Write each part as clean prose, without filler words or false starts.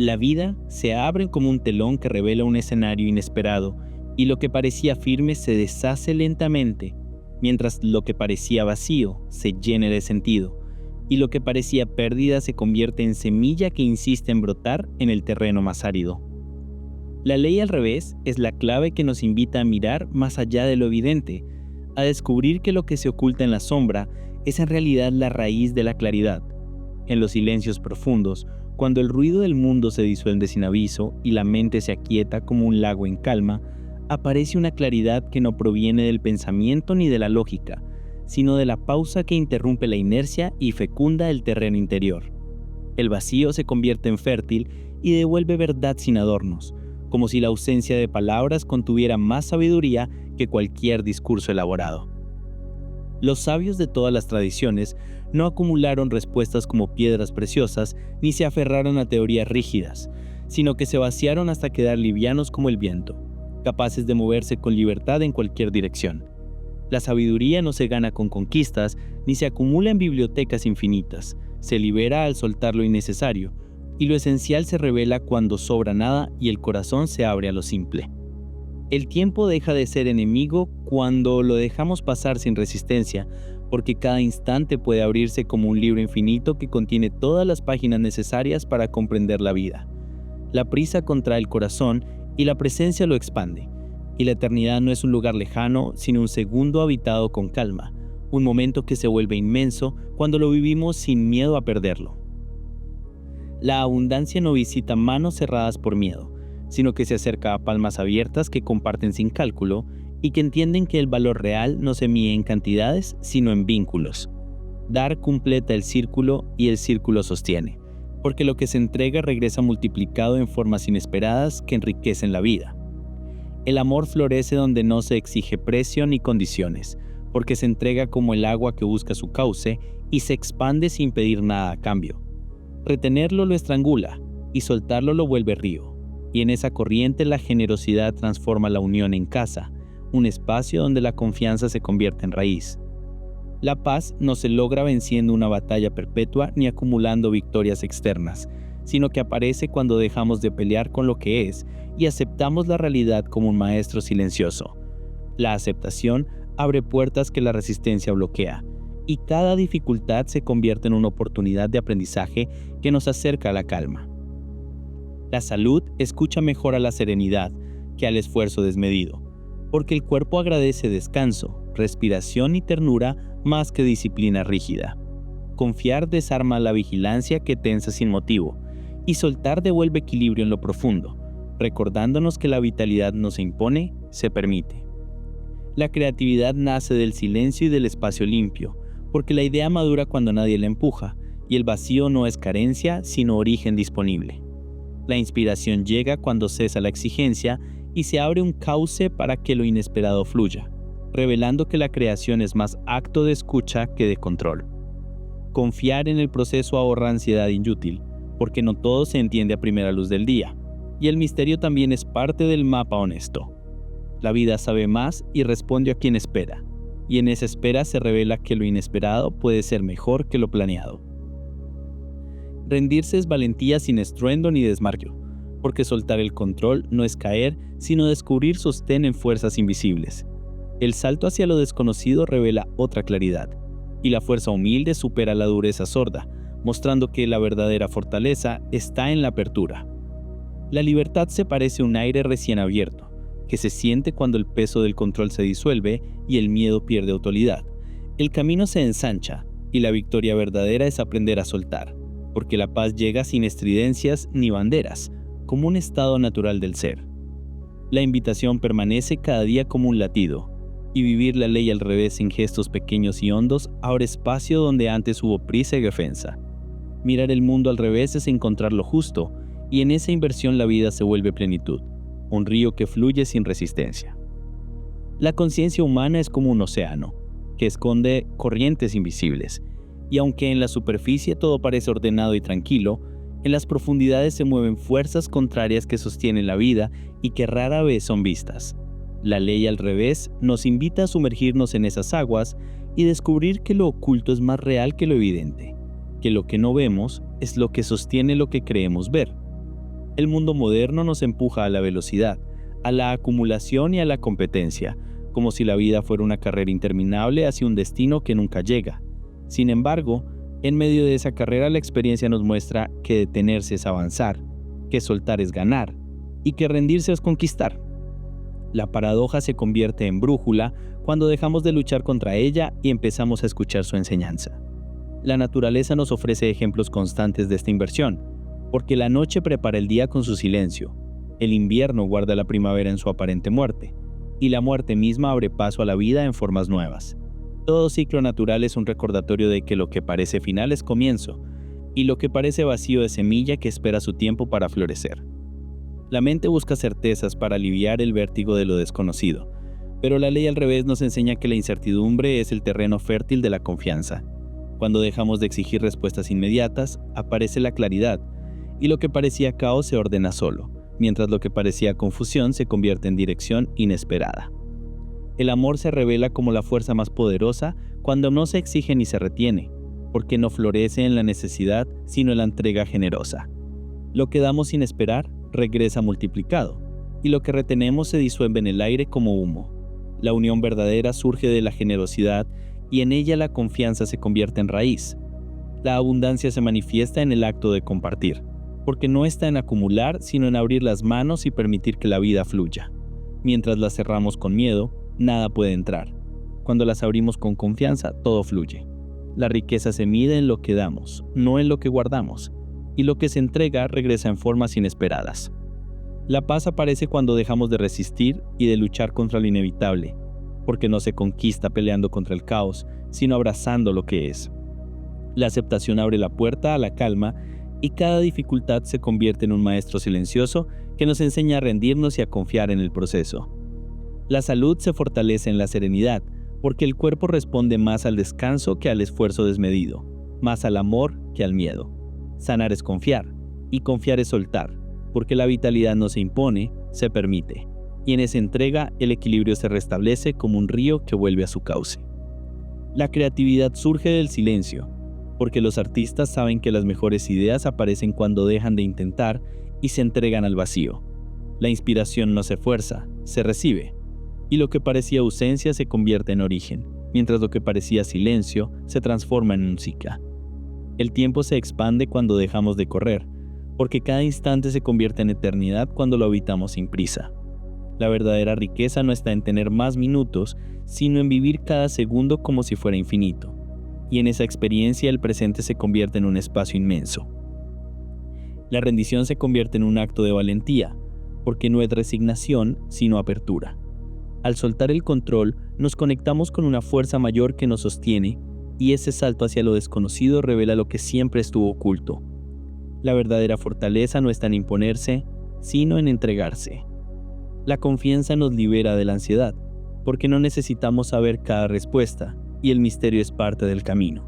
La vida se abre como un telón que revela un escenario inesperado, y lo que parecía firme se deshace lentamente, mientras lo que parecía vacío se llena de sentido, y lo que parecía pérdida se convierte en semilla que insiste en brotar en el terreno más árido. La ley al revés es la clave que nos invita a mirar más allá de lo evidente, a descubrir que lo que se oculta en la sombra es en realidad la raíz de la claridad. En los silencios profundos, cuando el ruido del mundo se disuelve sin aviso y la mente se aquieta como un lago en calma, aparece una claridad que no proviene del pensamiento ni de la lógica, sino de la pausa que interrumpe la inercia y fecunda el terreno interior. El vacío se convierte en fértil y devuelve verdad sin adornos, como si la ausencia de palabras contuviera más sabiduría que cualquier discurso elaborado. Los sabios de todas las tradiciones no acumularon respuestas como piedras preciosas ni se aferraron a teorías rígidas, sino que se vaciaron hasta quedar livianos como el viento, capaces de moverse con libertad en cualquier dirección. La sabiduría no se gana con conquistas ni se acumula en bibliotecas infinitas, se libera al soltar lo innecesario, y lo esencial se revela cuando sobra nada y el corazón se abre a lo simple. El tiempo deja de ser enemigo cuando lo dejamos pasar sin resistencia, porque cada instante puede abrirse como un libro infinito que contiene todas las páginas necesarias para comprender la vida. La prisa contrae el corazón y la presencia lo expande, y la eternidad no es un lugar lejano, sino un segundo habitado con calma, un momento que se vuelve inmenso cuando lo vivimos sin miedo a perderlo. La abundancia no visita manos cerradas por miedo, sino que se acerca a palmas abiertas que comparten sin cálculo y que entienden que el valor real no se mide en cantidades, sino en vínculos. Dar completa el círculo y el círculo sostiene, porque lo que se entrega regresa multiplicado en formas inesperadas que enriquecen la vida. El amor florece donde no se exige precio ni condiciones, porque se entrega como el agua que busca su cauce y se expande sin pedir nada a cambio. Retenerlo lo estrangula y soltarlo lo vuelve río, y en esa corriente la generosidad transforma la unión en casa, un espacio donde la confianza se convierte en raíz. La paz no se logra venciendo una batalla perpetua ni acumulando victorias externas, sino que aparece cuando dejamos de pelear con lo que es y aceptamos la realidad como un maestro silencioso. La aceptación abre puertas que la resistencia bloquea, y cada dificultad se convierte en una oportunidad de aprendizaje que nos acerca a la calma. La salud escucha mejor a la serenidad que al esfuerzo desmedido, porque el cuerpo agradece descanso, respiración y ternura más que disciplina rígida. Confiar desarma la vigilancia que tensa sin motivo, y soltar devuelve equilibrio en lo profundo, recordándonos que la vitalidad no se impone, se permite. La creatividad nace del silencio y del espacio limpio, porque la idea madura cuando nadie la empuja, y el vacío no es carencia, sino origen disponible. La inspiración llega cuando cesa la exigencia y se abre un cauce para que lo inesperado fluya, revelando que la creación es más acto de escucha que de control. Confiar en el proceso ahorra ansiedad inútil, porque no todo se entiende a primera luz del día, y el misterio también es parte del mapa honesto. La vida sabe más y responde a quien espera, y en esa espera se revela que lo inesperado puede ser mejor que lo planeado. Rendirse es valentía sin estruendo ni desmayo, porque soltar el control no es caer, sino descubrir sostén en fuerzas invisibles. El salto hacia lo desconocido revela otra claridad, y la fuerza humilde supera la dureza sorda, mostrando que la verdadera fortaleza está en la apertura. La libertad se parece a un aire recién abierto, que se siente cuando el peso del control se disuelve y el miedo pierde autoridad. El camino se ensancha, y la victoria verdadera es aprender a soltar, porque la paz llega sin estridencias ni banderas, como un estado natural del ser. La invitación permanece cada día como un latido, y vivir la ley al revés en gestos pequeños y hondos abre espacio donde antes hubo prisa y defensa. Mirar el mundo al revés es encontrar lo justo, y en esa inversión la vida se vuelve plenitud, un río que fluye sin resistencia. La conciencia humana es como un océano, que esconde corrientes invisibles, y aunque en la superficie todo parece ordenado y tranquilo, en las profundidades se mueven fuerzas contrarias que sostienen la vida y que rara vez son vistas. La ley al revés nos invita a sumergirnos en esas aguas y descubrir que lo oculto es más real que lo evidente, que lo que no vemos es lo que sostiene lo que creemos ver. El mundo moderno nos empuja a la velocidad, a la acumulación y a la competencia, como si la vida fuera una carrera interminable hacia un destino que nunca llega. Sin embargo, en medio de esa carrera la experiencia nos muestra que detenerse es avanzar, que soltar es ganar y que rendirse es conquistar. La paradoja se convierte en brújula cuando dejamos de luchar contra ella y empezamos a escuchar su enseñanza. La naturaleza nos ofrece ejemplos constantes de esta inversión, porque la noche prepara el día con su silencio, el invierno guarda la primavera en su aparente muerte, y la muerte misma abre paso a la vida en formas nuevas. Todo ciclo natural es un recordatorio de que lo que parece final es comienzo, y lo que parece vacío es semilla que espera su tiempo para florecer. La mente busca certezas para aliviar el vértigo de lo desconocido, pero la ley al revés nos enseña que la incertidumbre es el terreno fértil de la confianza. Cuando dejamos de exigir respuestas inmediatas, aparece la claridad, y lo que parecía caos se ordena solo, mientras lo que parecía confusión se convierte en dirección inesperada. El amor se revela como la fuerza más poderosa cuando no se exige ni se retiene, porque no florece en la necesidad, sino en la entrega generosa. Lo que damos sin esperar regresa multiplicado, y lo que retenemos se disuelve en el aire como humo. La unión verdadera surge de la generosidad y en ella la confianza se convierte en raíz. La abundancia se manifiesta en el acto de compartir, porque no está en acumular, sino en abrir las manos y permitir que la vida fluya. Mientras las cerramos con miedo, nada puede entrar. Cuando las abrimos con confianza, todo fluye. La riqueza se mide en lo que damos, no en lo que guardamos, y lo que se entrega regresa en formas inesperadas. La paz aparece cuando dejamos de resistir y de luchar contra lo inevitable, porque no se conquista peleando contra el caos, sino abrazando lo que es. La aceptación abre la puerta a la calma y cada dificultad se convierte en un maestro silencioso que nos enseña a rendirnos y a confiar en el proceso. La salud se fortalece en la serenidad, porque el cuerpo responde más al descanso que al esfuerzo desmedido, más al amor que al miedo. Sanar es confiar, y confiar es soltar, porque la vitalidad no se impone, se permite, y en esa entrega el equilibrio se restablece como un río que vuelve a su cauce. La creatividad surge del silencio, porque los artistas saben que las mejores ideas aparecen cuando dejan de intentar y se entregan al vacío. La inspiración no se fuerza, se recibe, y lo que parecía ausencia se convierte en origen, mientras lo que parecía silencio se transforma en música. El tiempo se expande cuando dejamos de correr, porque cada instante se convierte en eternidad cuando lo habitamos sin prisa. La verdadera riqueza no está en tener más minutos, sino en vivir cada segundo como si fuera infinito. Y en esa experiencia el presente se convierte en un espacio inmenso. La rendición se convierte en un acto de valentía, porque no es resignación, sino apertura. Al soltar el control, nos conectamos con una fuerza mayor que nos sostiene, y ese salto hacia lo desconocido revela lo que siempre estuvo oculto. La verdadera fortaleza no está en imponerse, sino en entregarse. La confianza nos libera de la ansiedad, porque no necesitamos saber cada respuesta, y el misterio es parte del camino.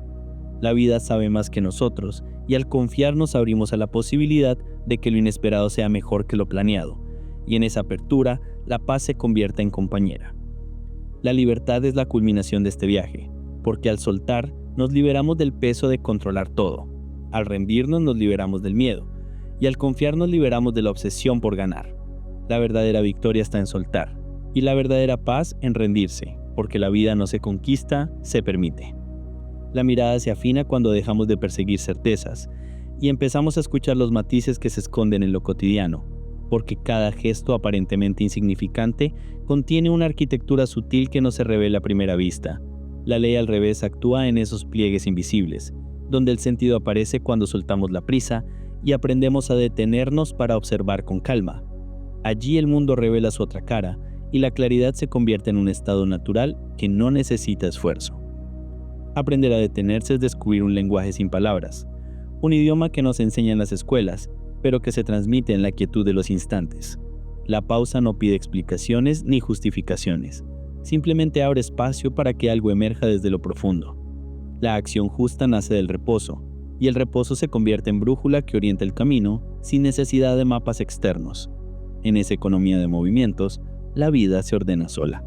La vida sabe más que nosotros, y al confiar nos abrimos a la posibilidad de que lo inesperado sea mejor que lo planeado, y en esa apertura, la paz se convierta en compañera. La libertad es la culminación de este viaje, porque al soltar, nos liberamos del peso de controlar todo. Al rendirnos nos liberamos del miedo, y al confiar nos liberamos de la obsesión por ganar. La verdadera victoria está en soltar, y la verdadera paz en rendirse, porque la vida no se conquista, se permite. La mirada se afina cuando dejamos de perseguir certezas, y empezamos a escuchar los matices que se esconden en lo cotidiano, porque cada gesto aparentemente insignificante contiene una arquitectura sutil que no se revela a primera vista. La ley al revés actúa en esos pliegues invisibles, donde el sentido aparece cuando soltamos la prisa y aprendemos a detenernos para observar con calma. Allí el mundo revela su otra cara y la claridad se convierte en un estado natural que no necesita esfuerzo. Aprender a detenerse es descubrir un lenguaje sin palabras, un idioma que nos enseñan las escuelas, pero que se transmite en la quietud de los instantes. La pausa no pide explicaciones ni justificaciones, simplemente abre espacio para que algo emerja desde lo profundo. La acción justa nace del reposo, y el reposo se convierte en brújula que orienta el camino sin necesidad de mapas externos. En esa economía de movimientos, la vida se ordena sola.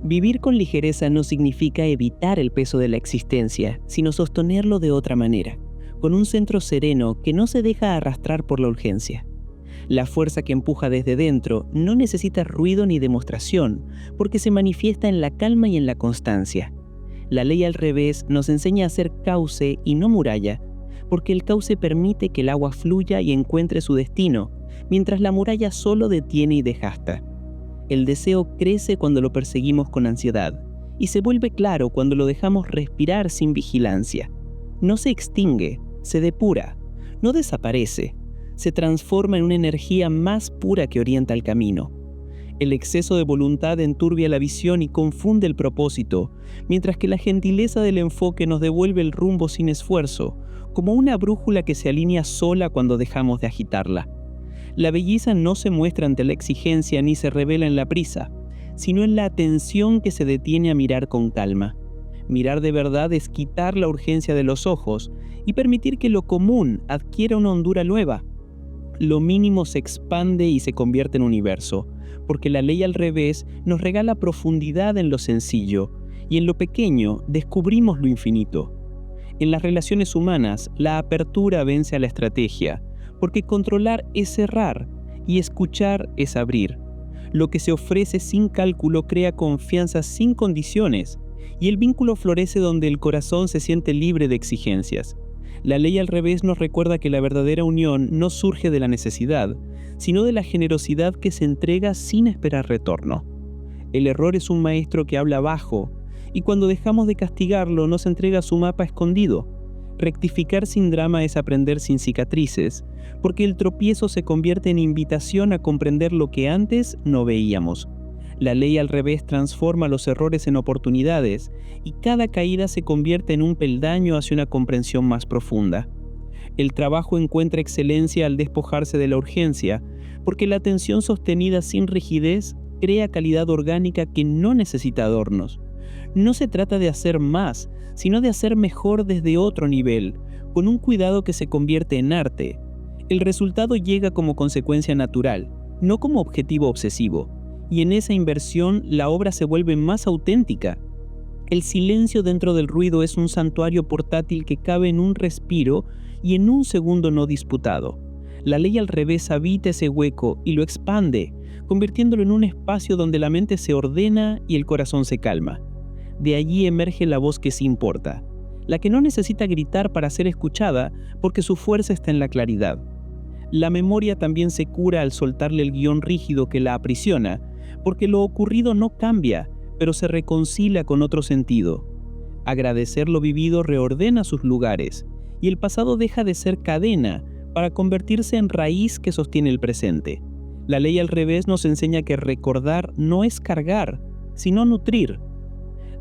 Vivir con ligereza no significa evitar el peso de la existencia, sino sostenerlo de otra manera. con un centro sereno que no se deja arrastrar por la urgencia. La fuerza que empuja desde dentro no necesita ruido ni demostración, porque se manifiesta en la calma y en la constancia. La ley al revés nos enseña a ser cauce y no muralla, porque el cauce permite que el agua fluya y encuentre su destino, mientras la muralla solo detiene y desgasta. El deseo crece cuando lo perseguimos con ansiedad, y se vuelve claro cuando lo dejamos respirar sin vigilancia. No se extingue, se depura, no desaparece, se transforma en una energía más pura que orienta el camino. El exceso de voluntad enturbia la visión y confunde el propósito, mientras que la gentileza del enfoque nos devuelve el rumbo sin esfuerzo, como una brújula que se alinea sola cuando dejamos de agitarla. La belleza no se muestra ante la exigencia ni se revela en la prisa, sino en la atención que se detiene a mirar con calma. Mirar de verdad es quitar la urgencia de los ojos y permitir que lo común adquiera una hondura nueva. Lo mínimo se expande y se convierte en universo, porque la ley al revés nos regala profundidad en lo sencillo, y en lo pequeño descubrimos lo infinito. En las relaciones humanas, la apertura vence a la estrategia, porque controlar es cerrar y escuchar es abrir. Lo que se ofrece sin cálculo crea confianza sin condiciones, y el vínculo florece donde el corazón se siente libre de exigencias. La ley al revés nos recuerda que la verdadera unión no surge de la necesidad, sino de la generosidad que se entrega sin esperar retorno. El error es un maestro que habla bajo, y cuando dejamos de castigarlo nos entrega su mapa escondido. Rectificar sin drama es aprender sin cicatrices, porque el tropiezo se convierte en invitación a comprender lo que antes no veíamos. La ley al revés transforma los errores en oportunidades, y cada caída se convierte en un peldaño hacia una comprensión más profunda. El trabajo encuentra excelencia al despojarse de la urgencia, porque la atención sostenida sin rigidez crea calidad orgánica que no necesita adornos. No se trata de hacer más, sino de hacer mejor desde otro nivel, con un cuidado que se convierte en arte. El resultado llega como consecuencia natural, no como objetivo obsesivo, y en esa inversión la obra se vuelve más auténtica. El silencio dentro del ruido es un santuario portátil que cabe en un respiro y en un segundo no disputado. La ley al revés habita ese hueco y lo expande, convirtiéndolo en un espacio donde la mente se ordena y el corazón se calma. De allí emerge la voz que sí importa, la que no necesita gritar para ser escuchada porque su fuerza está en la claridad. La memoria también se cura al soltarle el guión rígido que la aprisiona, porque lo ocurrido no cambia, pero se reconcilia con otro sentido. Agradecer lo vivido reordena sus lugares, y el pasado deja de ser cadena para convertirse en raíz que sostiene el presente. La ley al revés nos enseña que recordar no es cargar, sino nutrir.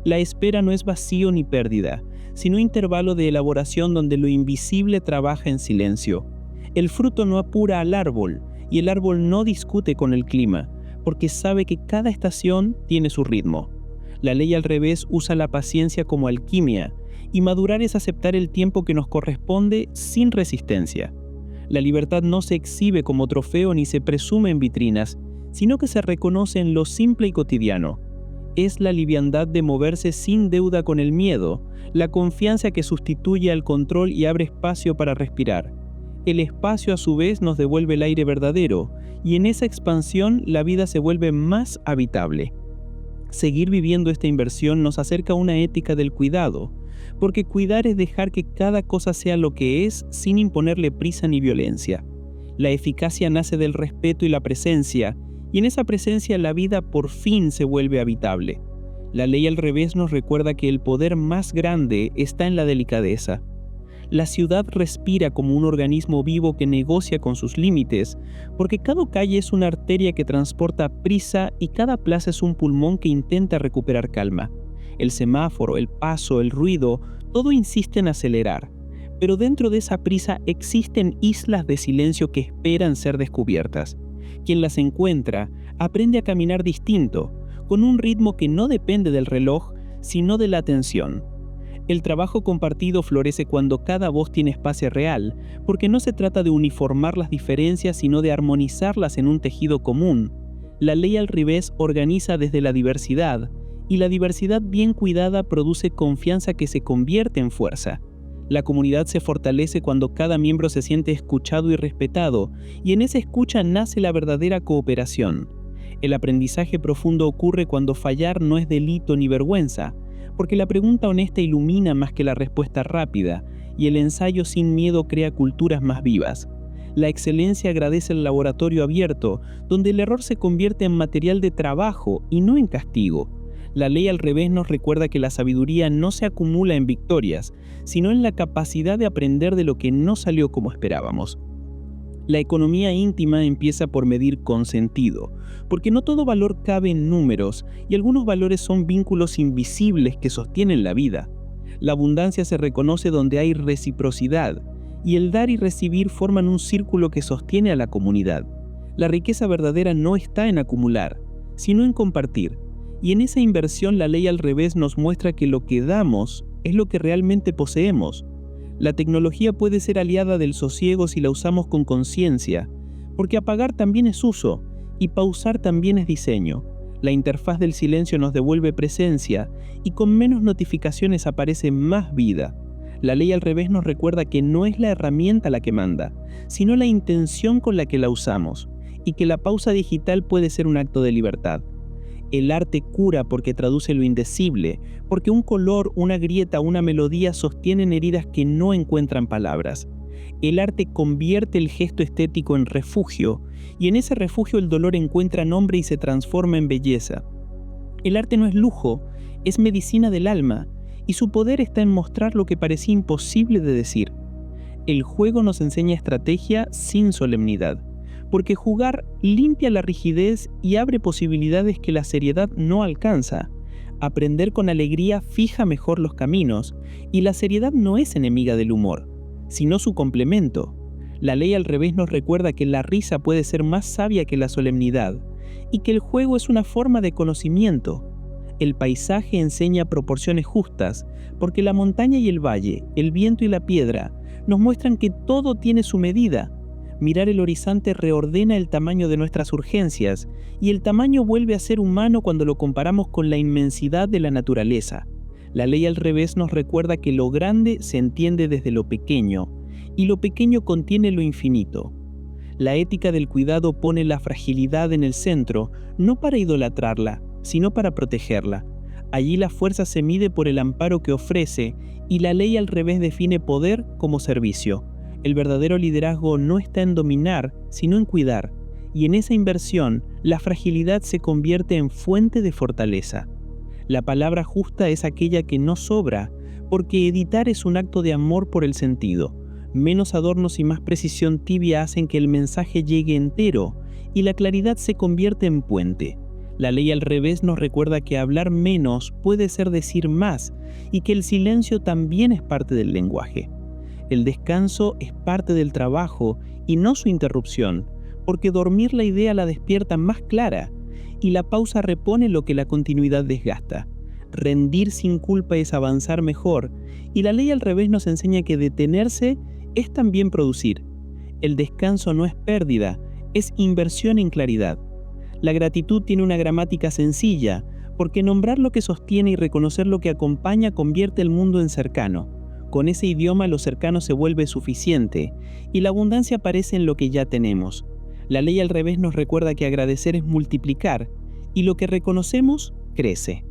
La espera no es vacío ni pérdida, sino intervalo de elaboración donde lo invisible trabaja en silencio. El fruto no apura al árbol, y el árbol no discute con el clima, porque sabe que cada estación tiene su ritmo. La ley al revés usa la paciencia como alquimia, y madurar es aceptar el tiempo que nos corresponde sin resistencia. La libertad no se exhibe como trofeo ni se presume en vitrinas, sino que se reconoce en lo simple y cotidiano. Es la liviandad de moverse sin deuda con el miedo, la confianza que sustituye al control y abre espacio para respirar. El espacio a su vez nos devuelve el aire verdadero, y en esa expansión la vida se vuelve más habitable. Seguir viviendo esta inversión nos acerca a una ética del cuidado, porque cuidar es dejar que cada cosa sea lo que es sin imponerle prisa ni violencia. La eficacia nace del respeto y la presencia, y en esa presencia la vida por fin se vuelve habitable. La ley al revés nos recuerda que el poder más grande está en la delicadeza. La ciudad respira como un organismo vivo que negocia con sus límites, porque cada calle es una arteria que transporta prisa y cada plaza es un pulmón que intenta recuperar calma. El semáforo, el paso, el ruido, todo insiste en acelerar, pero dentro de esa prisa existen islas de silencio que esperan ser descubiertas. Quien las encuentra aprende a caminar distinto, con un ritmo que no depende del reloj, sino de la atención. El trabajo compartido florece cuando cada voz tiene espacio real, porque no se trata de uniformar las diferencias, sino de armonizarlas en un tejido común. La ley al revés organiza desde la diversidad, y la diversidad bien cuidada produce confianza que se convierte en fuerza. La comunidad se fortalece cuando cada miembro se siente escuchado y respetado, y en esa escucha nace la verdadera cooperación. El aprendizaje profundo ocurre cuando fallar no es delito ni vergüenza, porque la pregunta honesta ilumina más que la respuesta rápida, y el ensayo sin miedo crea culturas más vivas. La excelencia agradece el laboratorio abierto, donde el error se convierte en material de trabajo y no en castigo. La ley al revés nos recuerda que la sabiduría no se acumula en victorias, sino en la capacidad de aprender de lo que no salió como esperábamos. La economía íntima empieza por medir con sentido, porque no todo valor cabe en números y algunos valores son vínculos invisibles que sostienen la vida. La abundancia se reconoce donde hay reciprocidad, y el dar y recibir forman un círculo que sostiene a la comunidad. La riqueza verdadera no está en acumular, sino en compartir, y en esa inversión la ley al revés nos muestra que lo que damos es lo que realmente poseemos. La tecnología puede ser aliada del sosiego si la usamos con conciencia, porque apagar también es uso, y pausar también es diseño. La interfaz del silencio nos devuelve presencia, y con menos notificaciones aparece más vida. La ley al revés nos recuerda que no es la herramienta la que manda, sino la intención con la que la usamos, y que la pausa digital puede ser un acto de libertad. El arte cura porque traduce lo indecible, porque un color, una grieta, una melodía sostienen heridas que no encuentran palabras. El arte convierte el gesto estético en refugio, y en ese refugio el dolor encuentra nombre y se transforma en belleza. El arte no es lujo, es medicina del alma, y su poder está en mostrar lo que parecía imposible de decir. El juego nos enseña estrategia sin solemnidad, porque jugar limpia la rigidez y abre posibilidades que la seriedad no alcanza. Aprender con alegría fija mejor los caminos, y la seriedad no es enemiga del humor, sino su complemento. La ley al revés nos recuerda que la risa puede ser más sabia que la solemnidad, y que el juego es una forma de conocimiento. El paisaje enseña proporciones justas, porque la montaña y el valle, el viento y la piedra, nos muestran que todo tiene su medida. Mirar el horizonte reordena el tamaño de nuestras urgencias, y el tamaño vuelve a ser humano cuando lo comparamos con la inmensidad de la naturaleza. La ley al revés nos recuerda que lo grande se entiende desde lo pequeño, y lo pequeño contiene lo infinito. La ética del cuidado pone la fragilidad en el centro, no para idolatrarla, sino para protegerla. Allí la fuerza se mide por el amparo que ofrece, y la ley al revés define poder como servicio. El verdadero liderazgo no está en dominar, sino en cuidar, y en esa inversión, la fragilidad se convierte en fuente de fortaleza. La palabra justa es aquella que no sobra, porque editar es un acto de amor por el sentido. Menos adornos y más precisión tibia hacen que el mensaje llegue entero, y la claridad se convierte en puente. La ley al revés nos recuerda que hablar menos puede ser decir más, y que el silencio también es parte del lenguaje. El descanso es parte del trabajo y no su interrupción, porque dormir la idea la despierta más clara, y la pausa repone lo que la continuidad desgasta. Rendir sin culpa es avanzar mejor, y la ley al revés nos enseña que detenerse es también producir. El descanso no es pérdida, es inversión en claridad. La gratitud tiene una gramática sencilla, porque nombrar lo que sostiene y reconocer lo que acompaña convierte el mundo en cercano. Con ese idioma lo cercano se vuelve suficiente, y la abundancia aparece en lo que ya tenemos. La ley al revés nos recuerda que agradecer es multiplicar, y lo que reconocemos crece.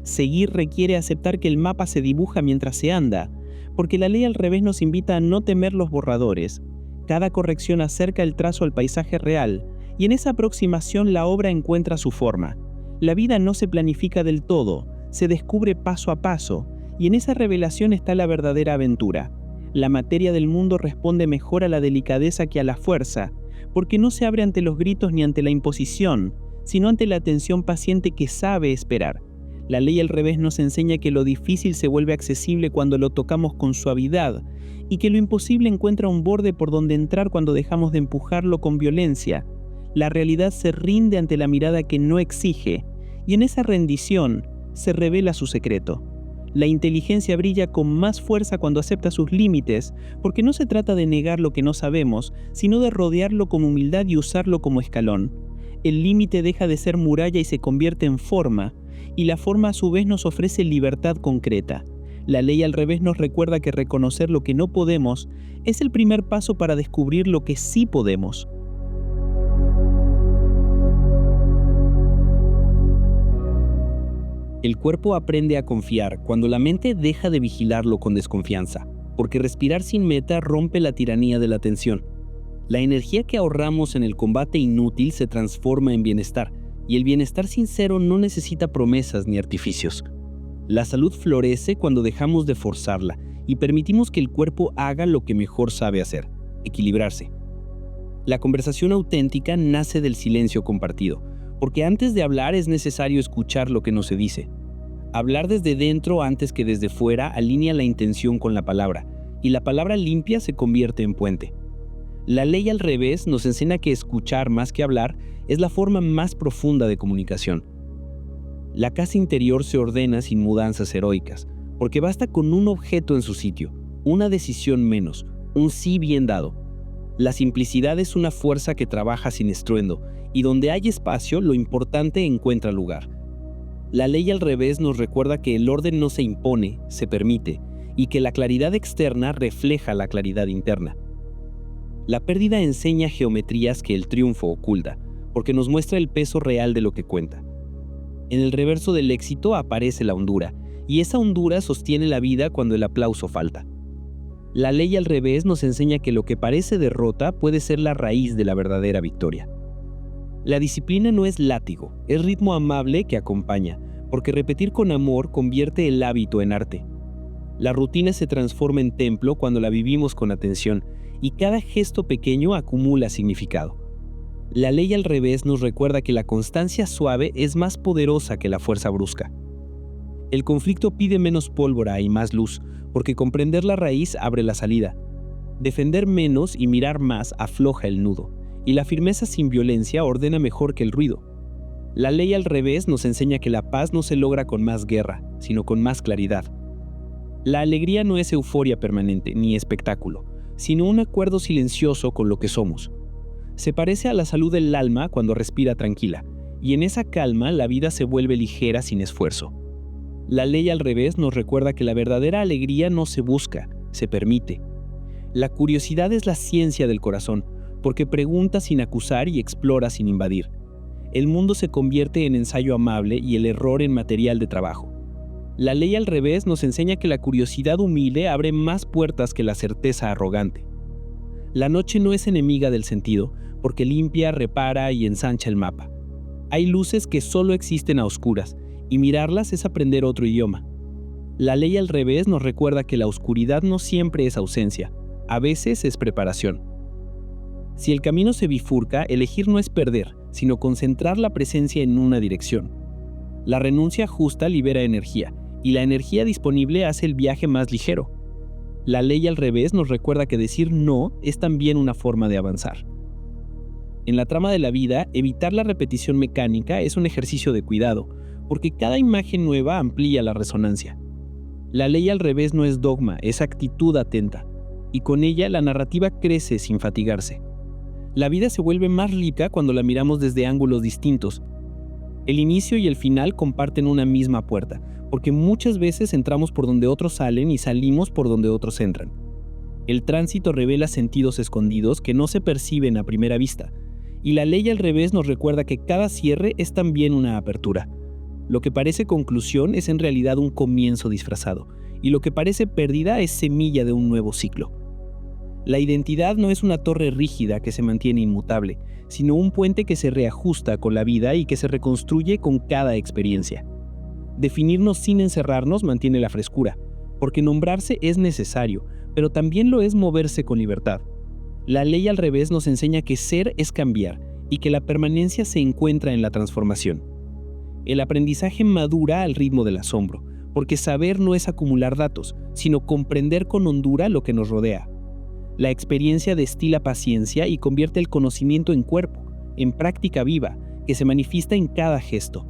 Seguir requiere aceptar que el mapa se dibuja mientras se anda, porque la ley al revés nos invita a no temer los borradores. Cada corrección acerca el trazo al paisaje real, y en esa aproximación la obra encuentra su forma. La vida no se planifica del todo, se descubre paso a paso, y en esa revelación está la verdadera aventura. La materia del mundo responde mejor a la delicadeza que a la fuerza, porque no se abre ante los gritos ni ante la imposición, sino ante la atención paciente que sabe esperar. La ley al revés nos enseña que lo difícil se vuelve accesible cuando lo tocamos con suavidad, y que lo imposible encuentra un borde por donde entrar cuando dejamos de empujarlo con violencia. La realidad se rinde ante la mirada que no exige, y en esa rendición se revela su secreto. La inteligencia brilla con más fuerza cuando acepta sus límites, porque no se trata de negar lo que no sabemos, sino de rodearlo con humildad y usarlo como escalón. El límite deja de ser muralla y se convierte en forma, y la forma a su vez nos ofrece libertad concreta. La ley al revés nos recuerda que reconocer lo que no podemos es el primer paso para descubrir lo que sí podemos. El cuerpo aprende a confiar cuando la mente deja de vigilarlo con desconfianza, porque respirar sin meta rompe la tiranía de la tensión. La energía que ahorramos en el combate inútil se transforma en bienestar, y el bienestar sincero no necesita promesas ni artificios. La salud florece cuando dejamos de forzarla y permitimos que el cuerpo haga lo que mejor sabe hacer: equilibrarse. La conversación auténtica nace del silencio compartido, porque antes de hablar es necesario escuchar lo que no se dice. Hablar desde dentro antes que desde fuera alinea la intención con la palabra, y la palabra limpia se convierte en puente. La ley al revés nos enseña que escuchar más que hablar es la forma más profunda de comunicación. La casa interior se ordena sin mudanzas heroicas, porque basta con un objeto en su sitio, una decisión menos, un sí bien dado. La simplicidad es una fuerza que trabaja sin estruendo, y donde hay espacio, lo importante encuentra lugar. La ley al revés nos recuerda que el orden no se impone, se permite, y que la claridad externa refleja la claridad interna. La pérdida enseña geometrías que el triunfo oculta, porque nos muestra el peso real de lo que cuenta. En el reverso del éxito aparece la hondura, y esa hondura sostiene la vida cuando el aplauso falta. La ley al revés nos enseña que lo que parece derrota puede ser la raíz de la verdadera victoria. La disciplina no es látigo, es ritmo amable que acompaña, porque repetir con amor convierte el hábito en arte. La rutina se transforma en templo cuando la vivimos con atención, y cada gesto pequeño acumula significado. La ley al revés nos recuerda que la constancia suave es más poderosa que la fuerza brusca. El conflicto pide menos pólvora y más luz, porque comprender la raíz abre la salida. Defender menos y mirar más afloja el nudo, y la firmeza sin violencia ordena mejor que el ruido. La ley al revés nos enseña que la paz no se logra con más guerra, sino con más claridad. La alegría no es euforia permanente ni espectáculo, sino un acuerdo silencioso con lo que somos. Se parece a la salud del alma cuando respira tranquila, y en esa calma la vida se vuelve ligera sin esfuerzo. La ley al revés nos recuerda que la verdadera alegría no se busca, se permite. La curiosidad es la ciencia del corazón, porque pregunta sin acusar y explora sin invadir. El mundo se convierte en ensayo amable y el error en material de trabajo. La ley al revés nos enseña que la curiosidad humilde abre más puertas que la certeza arrogante. La noche no es enemiga del sentido, porque limpia, repara y ensancha el mapa. Hay luces que solo existen a oscuras, y mirarlas es aprender otro idioma. La ley al revés nos recuerda que la oscuridad no siempre es ausencia, a veces es preparación. Si el camino se bifurca, elegir no es perder, sino concentrar la presencia en una dirección. La renuncia justa libera energía, y la energía disponible hace el viaje más ligero. La ley al revés nos recuerda que decir no es también una forma de avanzar. En la trama de la vida, evitar la repetición mecánica es un ejercicio de cuidado, porque cada imagen nueva amplía la resonancia. La ley al revés no es dogma, es actitud atenta, y con ella la narrativa crece sin fatigarse. La vida se vuelve más rica cuando la miramos desde ángulos distintos. El inicio y el final comparten una misma puerta, porque muchas veces entramos por donde otros salen y salimos por donde otros entran. El tránsito revela sentidos escondidos que no se perciben a primera vista, y la ley al revés nos recuerda que cada cierre es también una apertura. Lo que parece conclusión es en realidad un comienzo disfrazado, y lo que parece pérdida es semilla de un nuevo ciclo. La identidad no es una torre rígida que se mantiene inmutable, sino un puente que se reajusta con la vida y que se reconstruye con cada experiencia. Definirnos sin encerrarnos mantiene la frescura, porque nombrarse es necesario, pero también lo es moverse con libertad. La ley al revés nos enseña que ser es cambiar y que la permanencia se encuentra en la transformación. El aprendizaje madura al ritmo del asombro, porque saber no es acumular datos, sino comprender con hondura lo que nos rodea. La experiencia destila paciencia y convierte el conocimiento en cuerpo, en práctica viva, que se manifiesta en cada gesto.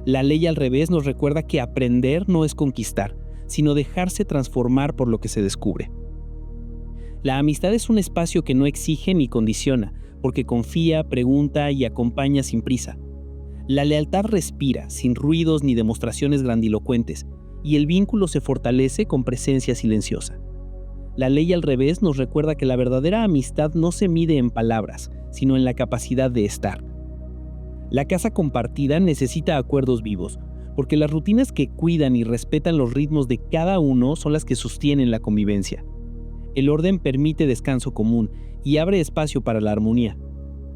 La ley al revés nos recuerda que aprender no es conquistar, sino dejarse transformar por lo que se descubre. La amistad es un espacio que no exige ni condiciona, porque confía, pregunta y acompaña sin prisa. La lealtad respira, sin ruidos ni demostraciones grandilocuentes, y el vínculo se fortalece con presencia silenciosa. La ley al revés nos recuerda que la verdadera amistad no se mide en palabras, sino en la capacidad de estar. La casa compartida necesita acuerdos vivos, porque las rutinas que cuidan y respetan los ritmos de cada uno son las que sostienen la convivencia. El orden permite descanso común y abre espacio para la armonía.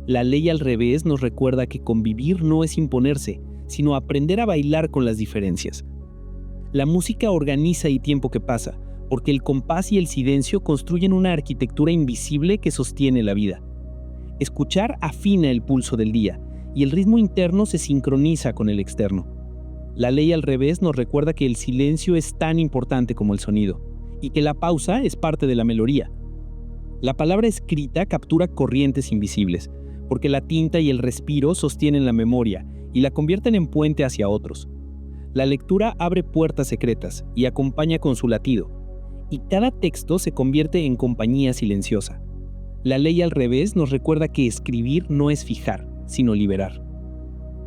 La ley al revés nos recuerda que convivir no es imponerse, sino aprender a bailar con las diferencias. La música organiza el tiempo que pasa, porque el compás y el silencio construyen una arquitectura invisible que sostiene la vida. Escuchar afina el pulso del día, y el ritmo interno se sincroniza con el externo. La ley al revés nos recuerda que el silencio es tan importante como el sonido, y que la pausa es parte de la melodía. La palabra escrita captura corrientes invisibles, porque la tinta y el respiro sostienen la memoria y la convierten en puente hacia otros. La lectura abre puertas secretas y acompaña con su latido, y cada texto se convierte en compañía silenciosa. La ley al revés nos recuerda que escribir no es fijar, sino liberar.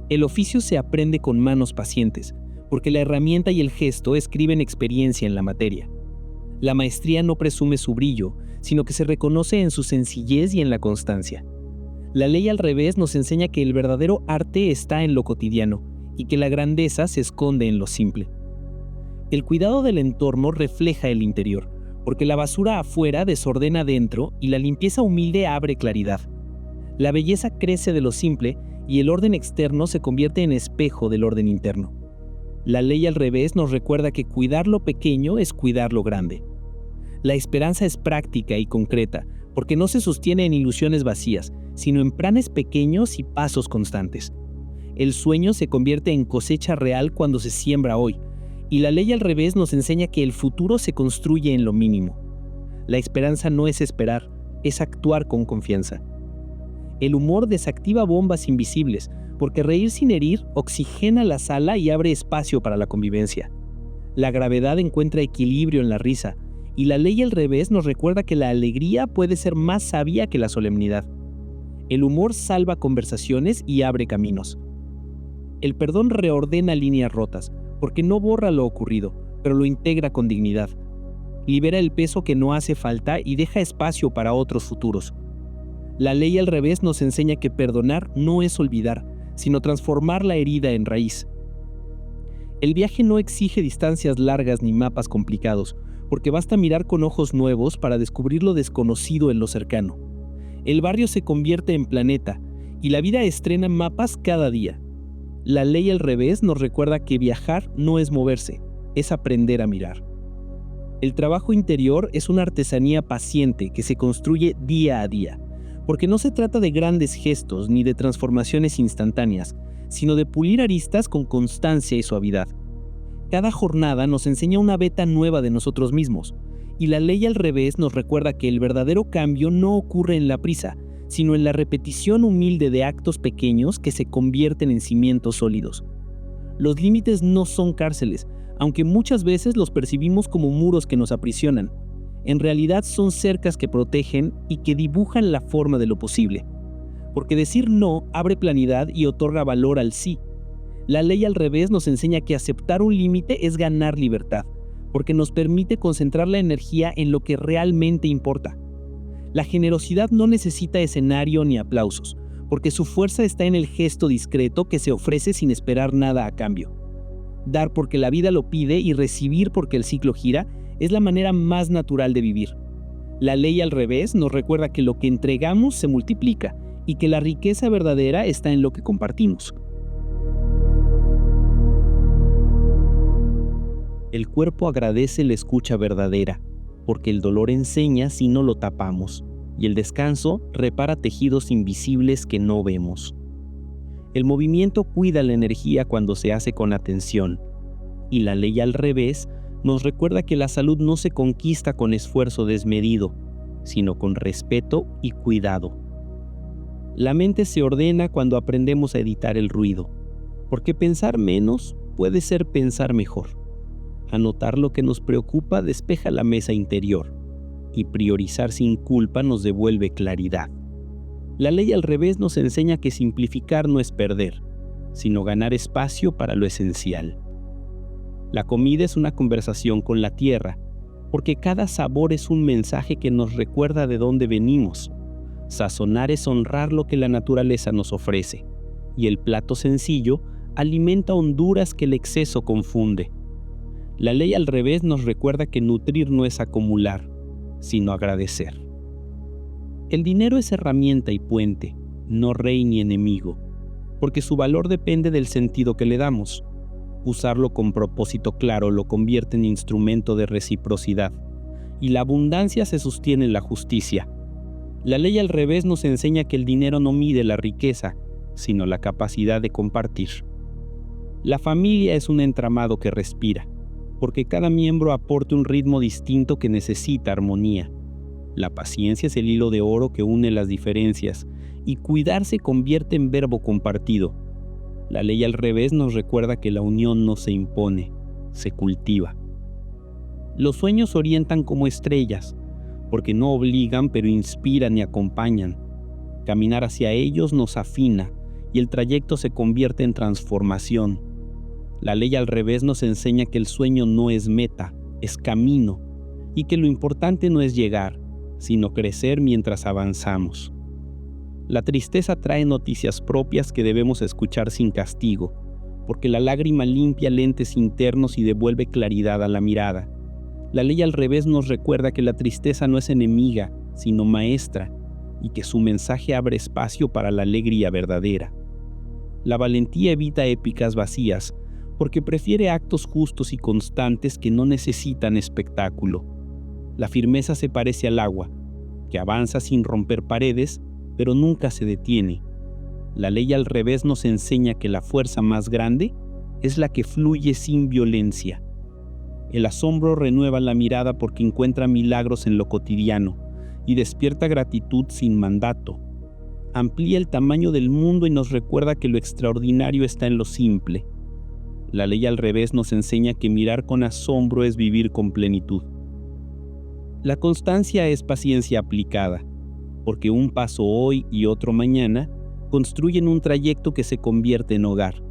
El oficio se aprende con manos pacientes, porque la herramienta y el gesto escriben experiencia en la materia. La maestría no presume su brillo, sino que se reconoce en su sencillez y en la constancia. La ley al revés nos enseña que el verdadero arte está en lo cotidiano, y que la grandeza se esconde en lo simple. El cuidado del entorno refleja el interior, porque la basura afuera desordena dentro y la limpieza humilde abre claridad. La belleza crece de lo simple y el orden externo se convierte en espejo del orden interno. La ley al revés nos recuerda que cuidar lo pequeño es cuidar lo grande. La esperanza es práctica y concreta, porque no se sostiene en ilusiones vacías, sino en planes pequeños y pasos constantes. El sueño se convierte en cosecha real cuando se siembra hoy, y la ley al revés nos enseña que el futuro se construye en lo mínimo. La esperanza no es esperar, es actuar con confianza. El humor desactiva bombas invisibles, porque reír sin herir oxigena la sala y abre espacio para la convivencia. La gravedad encuentra equilibrio en la risa, y la ley al revés nos recuerda que la alegría puede ser más sabia que la solemnidad. El humor salva conversaciones y abre caminos. El perdón reordena líneas rotas, porque no borra lo ocurrido, pero lo integra con dignidad. Libera el peso que no hace falta y deja espacio para otros futuros. La ley al revés nos enseña que perdonar no es olvidar, sino transformar la herida en raíz. El viaje no exige distancias largas ni mapas complicados, porque basta mirar con ojos nuevos para descubrir lo desconocido en lo cercano. El barrio se convierte en planeta, y la vida estrena mapas cada día. La ley al revés nos recuerda que viajar no es moverse, es aprender a mirar. El trabajo interior es una artesanía paciente que se construye día a día, porque no se trata de grandes gestos ni de transformaciones instantáneas, sino de pulir aristas con constancia y suavidad. Cada jornada nos enseña una veta nueva de nosotros mismos, y la ley al revés nos recuerda que el verdadero cambio no ocurre en la prisa, sino en la repetición humilde de actos pequeños que se convierten en cimientos sólidos. Los límites no son cárceles, aunque muchas veces los percibimos como muros que nos aprisionan. En realidad son cercas que protegen y que dibujan la forma de lo posible. Porque decir no abre claridad y otorga valor al sí. La ley al revés nos enseña que aceptar un límite es ganar libertad, porque nos permite concentrar la energía en lo que realmente importa. La generosidad no necesita escenario ni aplausos, porque su fuerza está en el gesto discreto que se ofrece sin esperar nada a cambio. Dar porque la vida lo pide y recibir porque el ciclo gira es la manera más natural de vivir. La ley al revés nos recuerda que lo que entregamos se multiplica y que la riqueza verdadera está en lo que compartimos. El cuerpo agradece la escucha verdadera, porque el dolor enseña si no lo tapamos, y el descanso repara tejidos invisibles que no vemos. El movimiento cuida la energía cuando se hace con atención, y la ley al revés nos recuerda que la salud no se conquista con esfuerzo desmedido, sino con respeto y cuidado. La mente se ordena cuando aprendemos a editar el ruido, porque pensar menos puede ser pensar mejor. Anotar lo que nos preocupa despeja la mesa interior, y priorizar sin culpa nos devuelve claridad. La ley al revés nos enseña que simplificar no es perder, sino ganar espacio para lo esencial. La comida es una conversación con la tierra, porque cada sabor es un mensaje que nos recuerda de dónde venimos. Sazonar es honrar lo que la naturaleza nos ofrece, y el plato sencillo alimenta honduras que el exceso confunde. La ley al revés nos recuerda que nutrir no es acumular, sino agradecer. El dinero es herramienta y puente, no rey ni enemigo, porque su valor depende del sentido que le damos. Usarlo con propósito claro lo convierte en instrumento de reciprocidad, y la abundancia se sostiene en la justicia. La ley al revés nos enseña que el dinero no mide la riqueza, sino la capacidad de compartir. La familia es un entramado que respira, porque cada miembro aporta un ritmo distinto que necesita armonía. La paciencia es el hilo de oro que une las diferencias, y cuidar se convierte en verbo compartido. La ley al revés nos recuerda que la unión no se impone, se cultiva. Los sueños orientan como estrellas, porque no obligan pero inspiran y acompañan. Caminar hacia ellos nos afina, y el trayecto se convierte en transformación. La ley al revés nos enseña que el sueño no es meta, es camino, y que lo importante no es llegar, sino crecer mientras avanzamos. La tristeza trae noticias propias que debemos escuchar sin castigo, porque la lágrima limpia lentes internos y devuelve claridad a la mirada. La ley al revés nos recuerda que la tristeza no es enemiga, sino maestra, y que su mensaje abre espacio para la alegría verdadera. La valentía evita épicas vacías, porque prefiere actos justos y constantes que no necesitan espectáculo. La firmeza se parece al agua, que avanza sin romper paredes, pero nunca se detiene. La ley al revés nos enseña que la fuerza más grande es la que fluye sin violencia. El asombro renueva la mirada porque encuentra milagros en lo cotidiano y despierta gratitud sin mandato. Amplía el tamaño del mundo y nos recuerda que lo extraordinario está en lo simple. La ley al revés nos enseña que mirar con asombro es vivir con plenitud. La constancia es paciencia aplicada, porque un paso hoy y otro mañana construyen un trayecto que se convierte en hogar.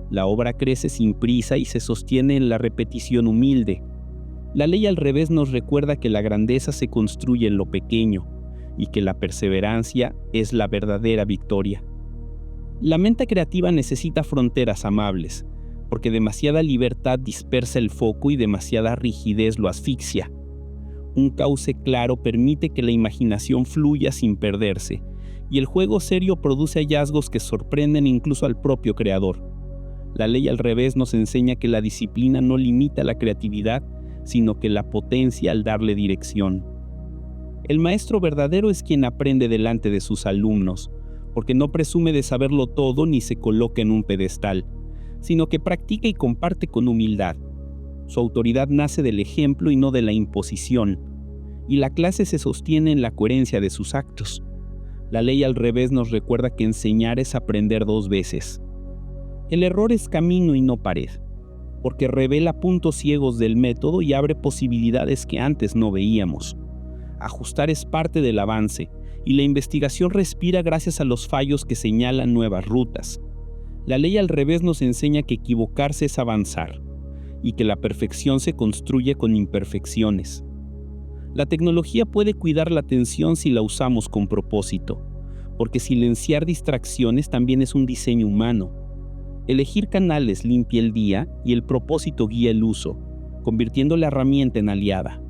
La obra crece sin prisa y se sostiene en la repetición humilde. La ley al revés nos recuerda que la grandeza se construye en lo pequeño y que la perseverancia es la verdadera victoria. La mente creativa necesita fronteras amables, porque demasiada libertad dispersa el foco y demasiada rigidez lo asfixia. Un cauce claro permite que la imaginación fluya sin perderse, y el juego serio produce hallazgos que sorprenden incluso al propio creador. La ley al revés nos enseña que la disciplina no limita la creatividad, sino que la potencia al darle dirección. El maestro verdadero es quien aprende delante de sus alumnos, porque no presume de saberlo todo ni se coloca en un pedestal, sino que practica y comparte con humildad. Su autoridad nace del ejemplo y no de la imposición, y la clase se sostiene en la coherencia de sus actos. La ley al revés nos recuerda que enseñar es aprender dos veces. El error es camino y no pared, porque revela puntos ciegos del método y abre posibilidades que antes no veíamos. Ajustar es parte del avance, y la investigación respira gracias a los fallos que señalan nuevas rutas. La ley al revés nos enseña que equivocarse es avanzar, y que la perfección se construye con imperfecciones. La tecnología puede cuidar la atención si la usamos con propósito, porque silenciar distracciones también es un diseño humano. Elegir canales limpia el día y el propósito guía el uso, convirtiendo la herramienta en aliada.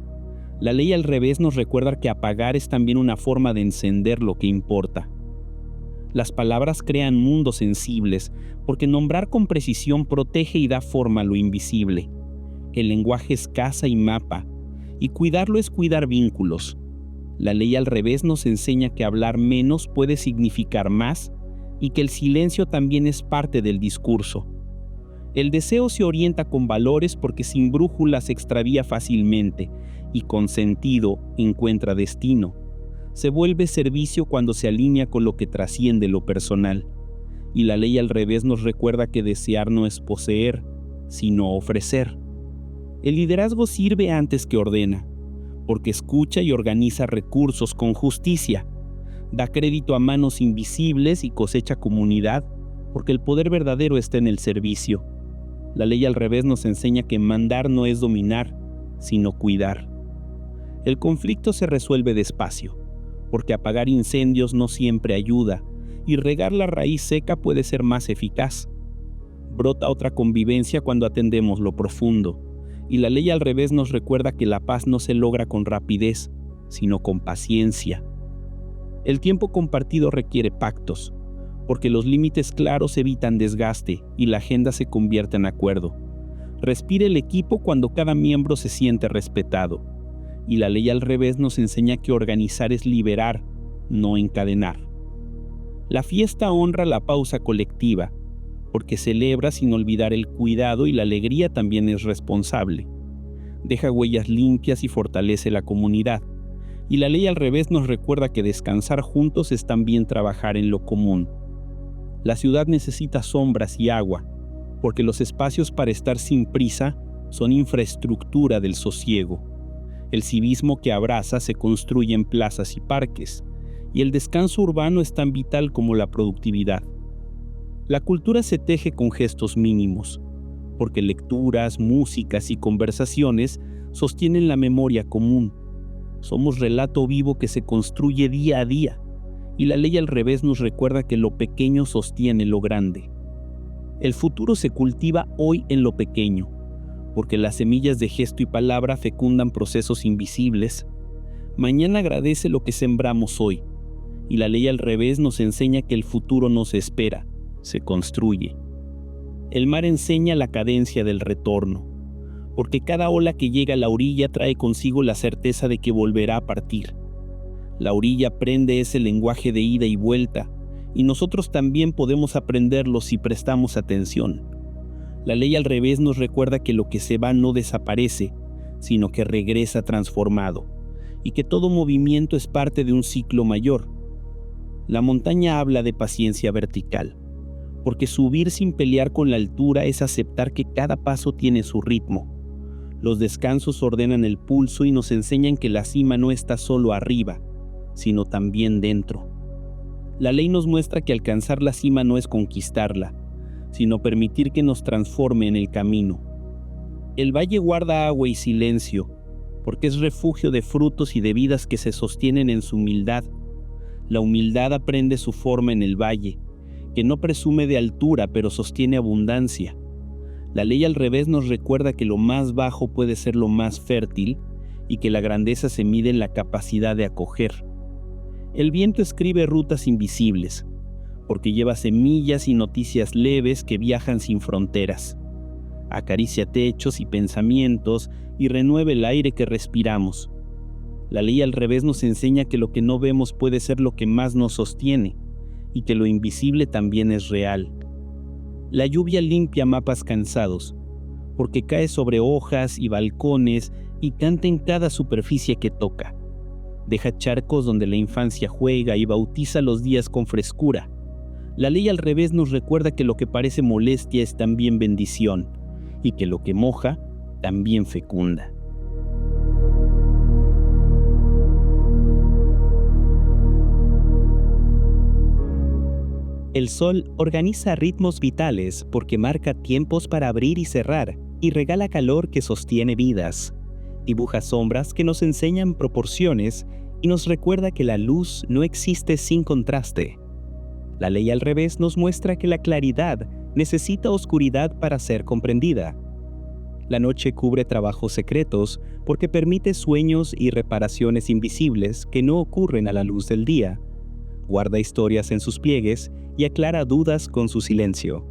La ley al revés nos recuerda que apagar es también una forma de encender lo que importa. Las palabras crean mundos sensibles, porque nombrar con precisión protege y da forma a lo invisible. El lenguaje es casa y mapa, y cuidarlo es cuidar vínculos. La ley al revés nos enseña que hablar menos puede significar más, y que el silencio también es parte del discurso. El deseo se orienta con valores porque sin brújula se extravía fácilmente, y con sentido encuentra destino. Se vuelve servicio cuando se alinea con lo que trasciende lo personal. Y la ley al revés nos recuerda que desear no es poseer, sino ofrecer. El liderazgo sirve antes que ordena, porque escucha y organiza recursos con justicia. Da crédito a manos invisibles y cosecha comunidad, porque el poder verdadero está en el servicio. La ley al revés nos enseña que mandar no es dominar, sino cuidar. El conflicto se resuelve despacio, porque apagar incendios no siempre ayuda, y regar la raíz seca puede ser más eficaz. Brota otra convivencia cuando atendemos lo profundo, y la ley al revés nos recuerda que la paz no se logra con rapidez, sino con paciencia. El tiempo compartido requiere pactos, porque los límites claros evitan desgaste y la agenda se convierte en acuerdo. Respira el equipo cuando cada miembro se siente respetado, y la ley al revés nos enseña que organizar es liberar, no encadenar. La fiesta honra la pausa colectiva, porque celebra sin olvidar el cuidado y la alegría también es responsable. Deja huellas limpias y fortalece la comunidad. Y la ley al revés nos recuerda que descansar juntos es también trabajar en lo común. La ciudad necesita sombras y agua, porque los espacios para estar sin prisa son infraestructura del sosiego. El civismo que abraza se construye en plazas y parques, y el descanso urbano es tan vital como la productividad. La cultura se teje con gestos mínimos, porque lecturas, músicas y conversaciones sostienen la memoria común. Somos relato vivo que se construye día a día, y la ley al revés nos recuerda que lo pequeño sostiene lo grande. El futuro se cultiva hoy en lo pequeño, porque las semillas de gesto y palabra fecundan procesos invisibles. Mañana agradece lo que sembramos hoy, y la ley al revés nos enseña que el futuro no se espera, se construye. El mar enseña la cadencia del retorno, porque cada ola que llega a la orilla trae consigo la certeza de que volverá a partir. La orilla aprende ese lenguaje de ida y vuelta, y nosotros también podemos aprenderlo si prestamos atención. La ley al revés nos recuerda que lo que se va no desaparece, sino que regresa transformado, y que todo movimiento es parte de un ciclo mayor. La montaña habla de paciencia vertical, porque subir sin pelear con la altura es aceptar que cada paso tiene su ritmo. Los descansos ordenan el pulso y nos enseñan que la cima no está solo arriba, sino también dentro. La ley nos muestra que alcanzar la cima no es conquistarla, sino permitir que nos transforme en el camino. El valle guarda agua y silencio, porque es refugio de frutos y de vidas que se sostienen en su humildad. La humildad aprende su forma en el valle, que no presume de altura pero sostiene abundancia. La ley al revés nos recuerda que lo más bajo puede ser lo más fértil y que la grandeza se mide en la capacidad de acoger. El viento escribe rutas invisibles, porque lleva semillas y noticias leves que viajan sin fronteras. Acaricia techos y pensamientos y renueva el aire que respiramos. La ley al revés nos enseña que lo que no vemos puede ser lo que más nos sostiene, y que lo invisible también es real. La lluvia limpia mapas cansados, porque cae sobre hojas y balcones y canta en cada superficie que toca. Deja charcos donde la infancia juega y bautiza los días con frescura. La ley al revés nos recuerda que lo que parece molestia es también bendición, y que lo que moja también fecunda. El sol organiza ritmos vitales porque marca tiempos para abrir y cerrar, y regala calor que sostiene vidas. Dibuja sombras que nos enseñan proporciones y nos recuerda que la luz no existe sin contraste. La ley al revés nos muestra que la claridad necesita oscuridad para ser comprendida. La noche cubre trabajos secretos porque permite sueños y reparaciones invisibles que no ocurren a la luz del día. Guarda historias en sus pliegues y aclara dudas con su silencio.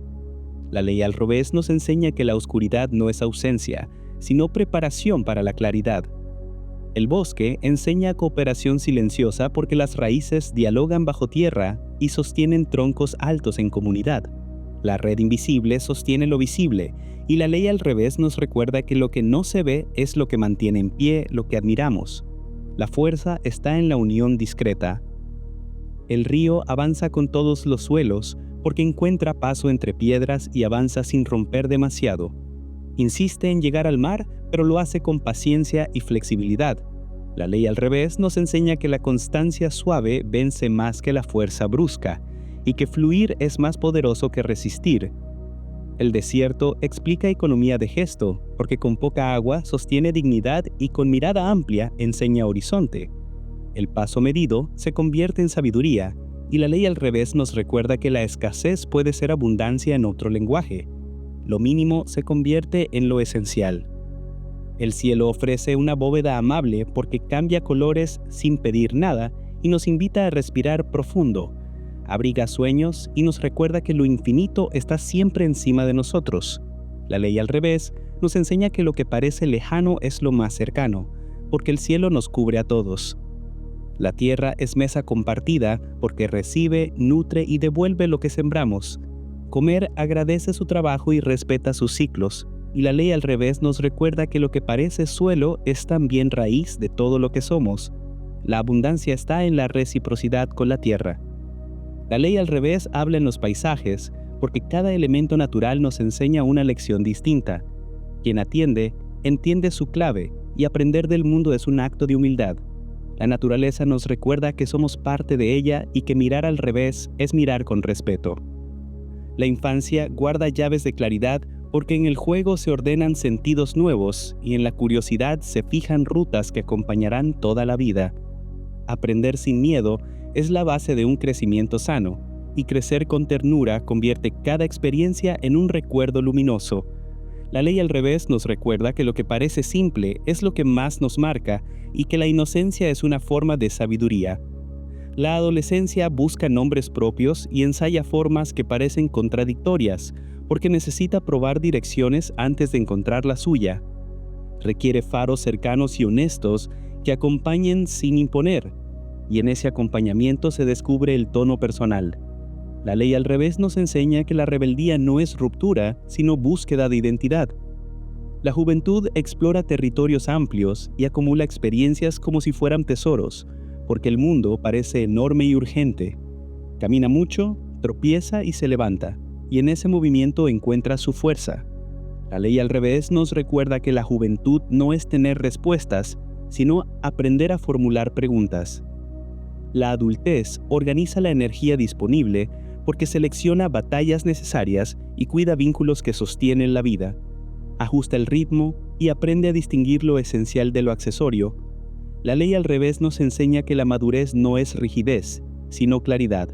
La ley al revés nos enseña que la oscuridad no es ausencia, sino preparación para la claridad. El bosque enseña cooperación silenciosa porque las raíces dialogan bajo tierra y sostienen troncos altos en comunidad. La red invisible sostiene lo visible, y la ley al revés nos recuerda que lo que no se ve es lo que mantiene en pie lo que admiramos. La fuerza está en la unión discreta. El río avanza con todos los suelos porque encuentra paso entre piedras y avanza sin romper demasiado. Insiste en llegar al mar, pero lo hace con paciencia y flexibilidad. La ley al revés nos enseña que la constancia suave vence más que la fuerza brusca, y que fluir es más poderoso que resistir. El desierto explica economía de gesto, porque con poca agua sostiene dignidad y con mirada amplia enseña horizonte. El paso medido se convierte en sabiduría, y la ley al revés nos recuerda que la escasez puede ser abundancia en otro lenguaje. Lo mínimo se convierte en lo esencial. El cielo ofrece una bóveda amable porque cambia colores sin pedir nada y nos invita a respirar profundo. Abriga sueños y nos recuerda que lo infinito está siempre encima de nosotros. La ley al revés nos enseña que lo que parece lejano es lo más cercano, porque el cielo nos cubre a todos. La tierra es mesa compartida porque recibe, nutre y devuelve lo que sembramos. Comer agradece su trabajo y respeta sus ciclos, y la ley al revés nos recuerda que lo que parece suelo es también raíz de todo lo que somos. La abundancia está en la reciprocidad con la tierra. La ley al revés habla en los paisajes, porque cada elemento natural nos enseña una lección distinta. Quien atiende, entiende su clave, y aprender del mundo es un acto de humildad. La naturaleza nos recuerda que somos parte de ella y que mirar al revés es mirar con respeto. La infancia guarda llaves de claridad porque en el juego se ordenan sentidos nuevos y en la curiosidad se fijan rutas que acompañarán toda la vida. Aprender sin miedo es la base de un crecimiento sano, y crecer con ternura convierte cada experiencia en un recuerdo luminoso. La ley al revés nos recuerda que lo que parece simple es lo que más nos marca y que la inocencia es una forma de sabiduría. La adolescencia busca nombres propios y ensaya formas que parecen contradictorias, porque necesita probar direcciones antes de encontrar la suya. Requiere faros cercanos y honestos que acompañen sin imponer, y en ese acompañamiento se descubre el tono personal. La ley al revés nos enseña que la rebeldía no es ruptura, sino búsqueda de identidad. La juventud explora territorios amplios y acumula experiencias como si fueran tesoros, porque el mundo parece enorme y urgente. Camina mucho, tropieza y se levanta, y en ese movimiento encuentra su fuerza. La ley al revés nos recuerda que la juventud no es tener respuestas, sino aprender a formular preguntas. La adultez organiza la energía disponible porque selecciona batallas necesarias y cuida vínculos que sostienen la vida. Ajusta el ritmo y aprende a distinguir lo esencial de lo accesorio. La ley al revés nos enseña que la madurez no es rigidez, sino claridad.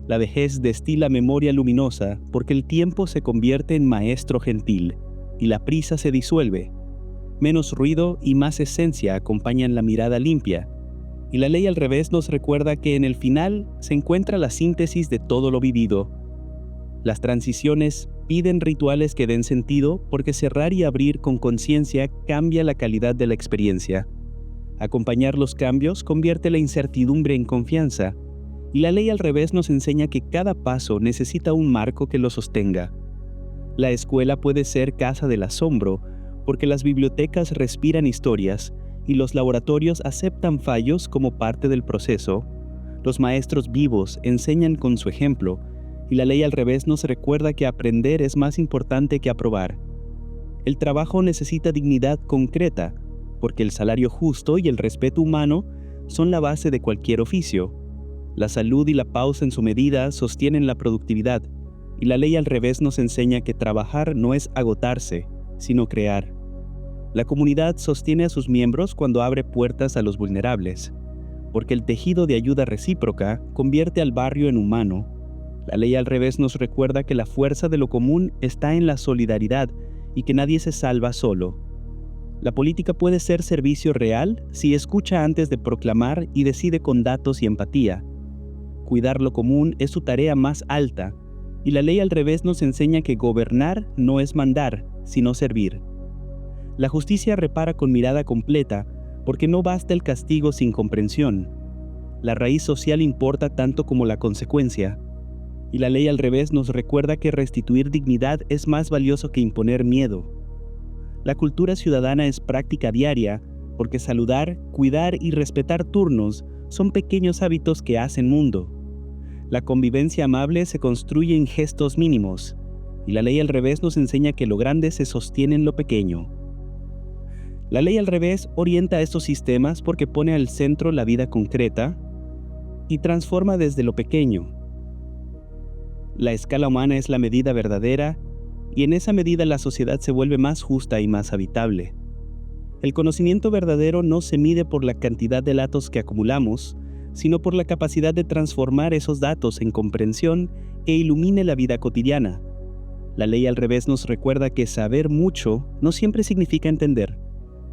La vejez destila memoria luminosa porque el tiempo se convierte en maestro gentil y la prisa se disuelve. Menos ruido y más esencia acompañan la mirada limpia. Y la ley al revés nos recuerda que en el final se encuentra la síntesis de todo lo vivido. Las transiciones piden rituales que den sentido porque cerrar y abrir con conciencia cambia la calidad de la experiencia. Acompañar los cambios convierte la incertidumbre en confianza. Y la ley al revés nos enseña que cada paso necesita un marco que lo sostenga. La escuela puede ser casa del asombro porque las bibliotecas respiran historias y los laboratorios aceptan fallos como parte del proceso. Los maestros vivos enseñan con su ejemplo, y la ley al revés nos recuerda que aprender es más importante que aprobar. El trabajo necesita dignidad concreta, porque el salario justo y el respeto humano son la base de cualquier oficio. La salud y la pausa en su medida sostienen la productividad, y la ley al revés nos enseña que trabajar no es agotarse, sino crear. La comunidad sostiene a sus miembros cuando abre puertas a los vulnerables, porque el tejido de ayuda recíproca convierte al barrio en humano. La ley al revés nos recuerda que la fuerza de lo común está en la solidaridad y que nadie se salva solo. La política puede ser servicio real si escucha antes de proclamar y decide con datos y empatía. Cuidar lo común es su tarea más alta, y la ley al revés nos enseña que gobernar no es mandar, sino servir. La justicia repara con mirada completa, porque no basta el castigo sin comprensión. La raíz social importa tanto como la consecuencia. Y la ley al revés nos recuerda que restituir dignidad es más valioso que imponer miedo. La cultura ciudadana es práctica diaria, porque saludar, cuidar y respetar turnos son pequeños hábitos que hacen mundo. La convivencia amable se construye en gestos mínimos, y la ley al revés nos enseña que lo grande se sostiene en lo pequeño. La ley al revés orienta estos sistemas porque pone al centro la vida concreta y transforma desde lo pequeño. La escala humana es la medida verdadera y en esa medida la sociedad se vuelve más justa y más habitable. El conocimiento verdadero no se mide por la cantidad de datos que acumulamos, sino por la capacidad de transformar esos datos en comprensión e ilumine la vida cotidiana. La ley al revés nos recuerda que saber mucho no siempre significa entender,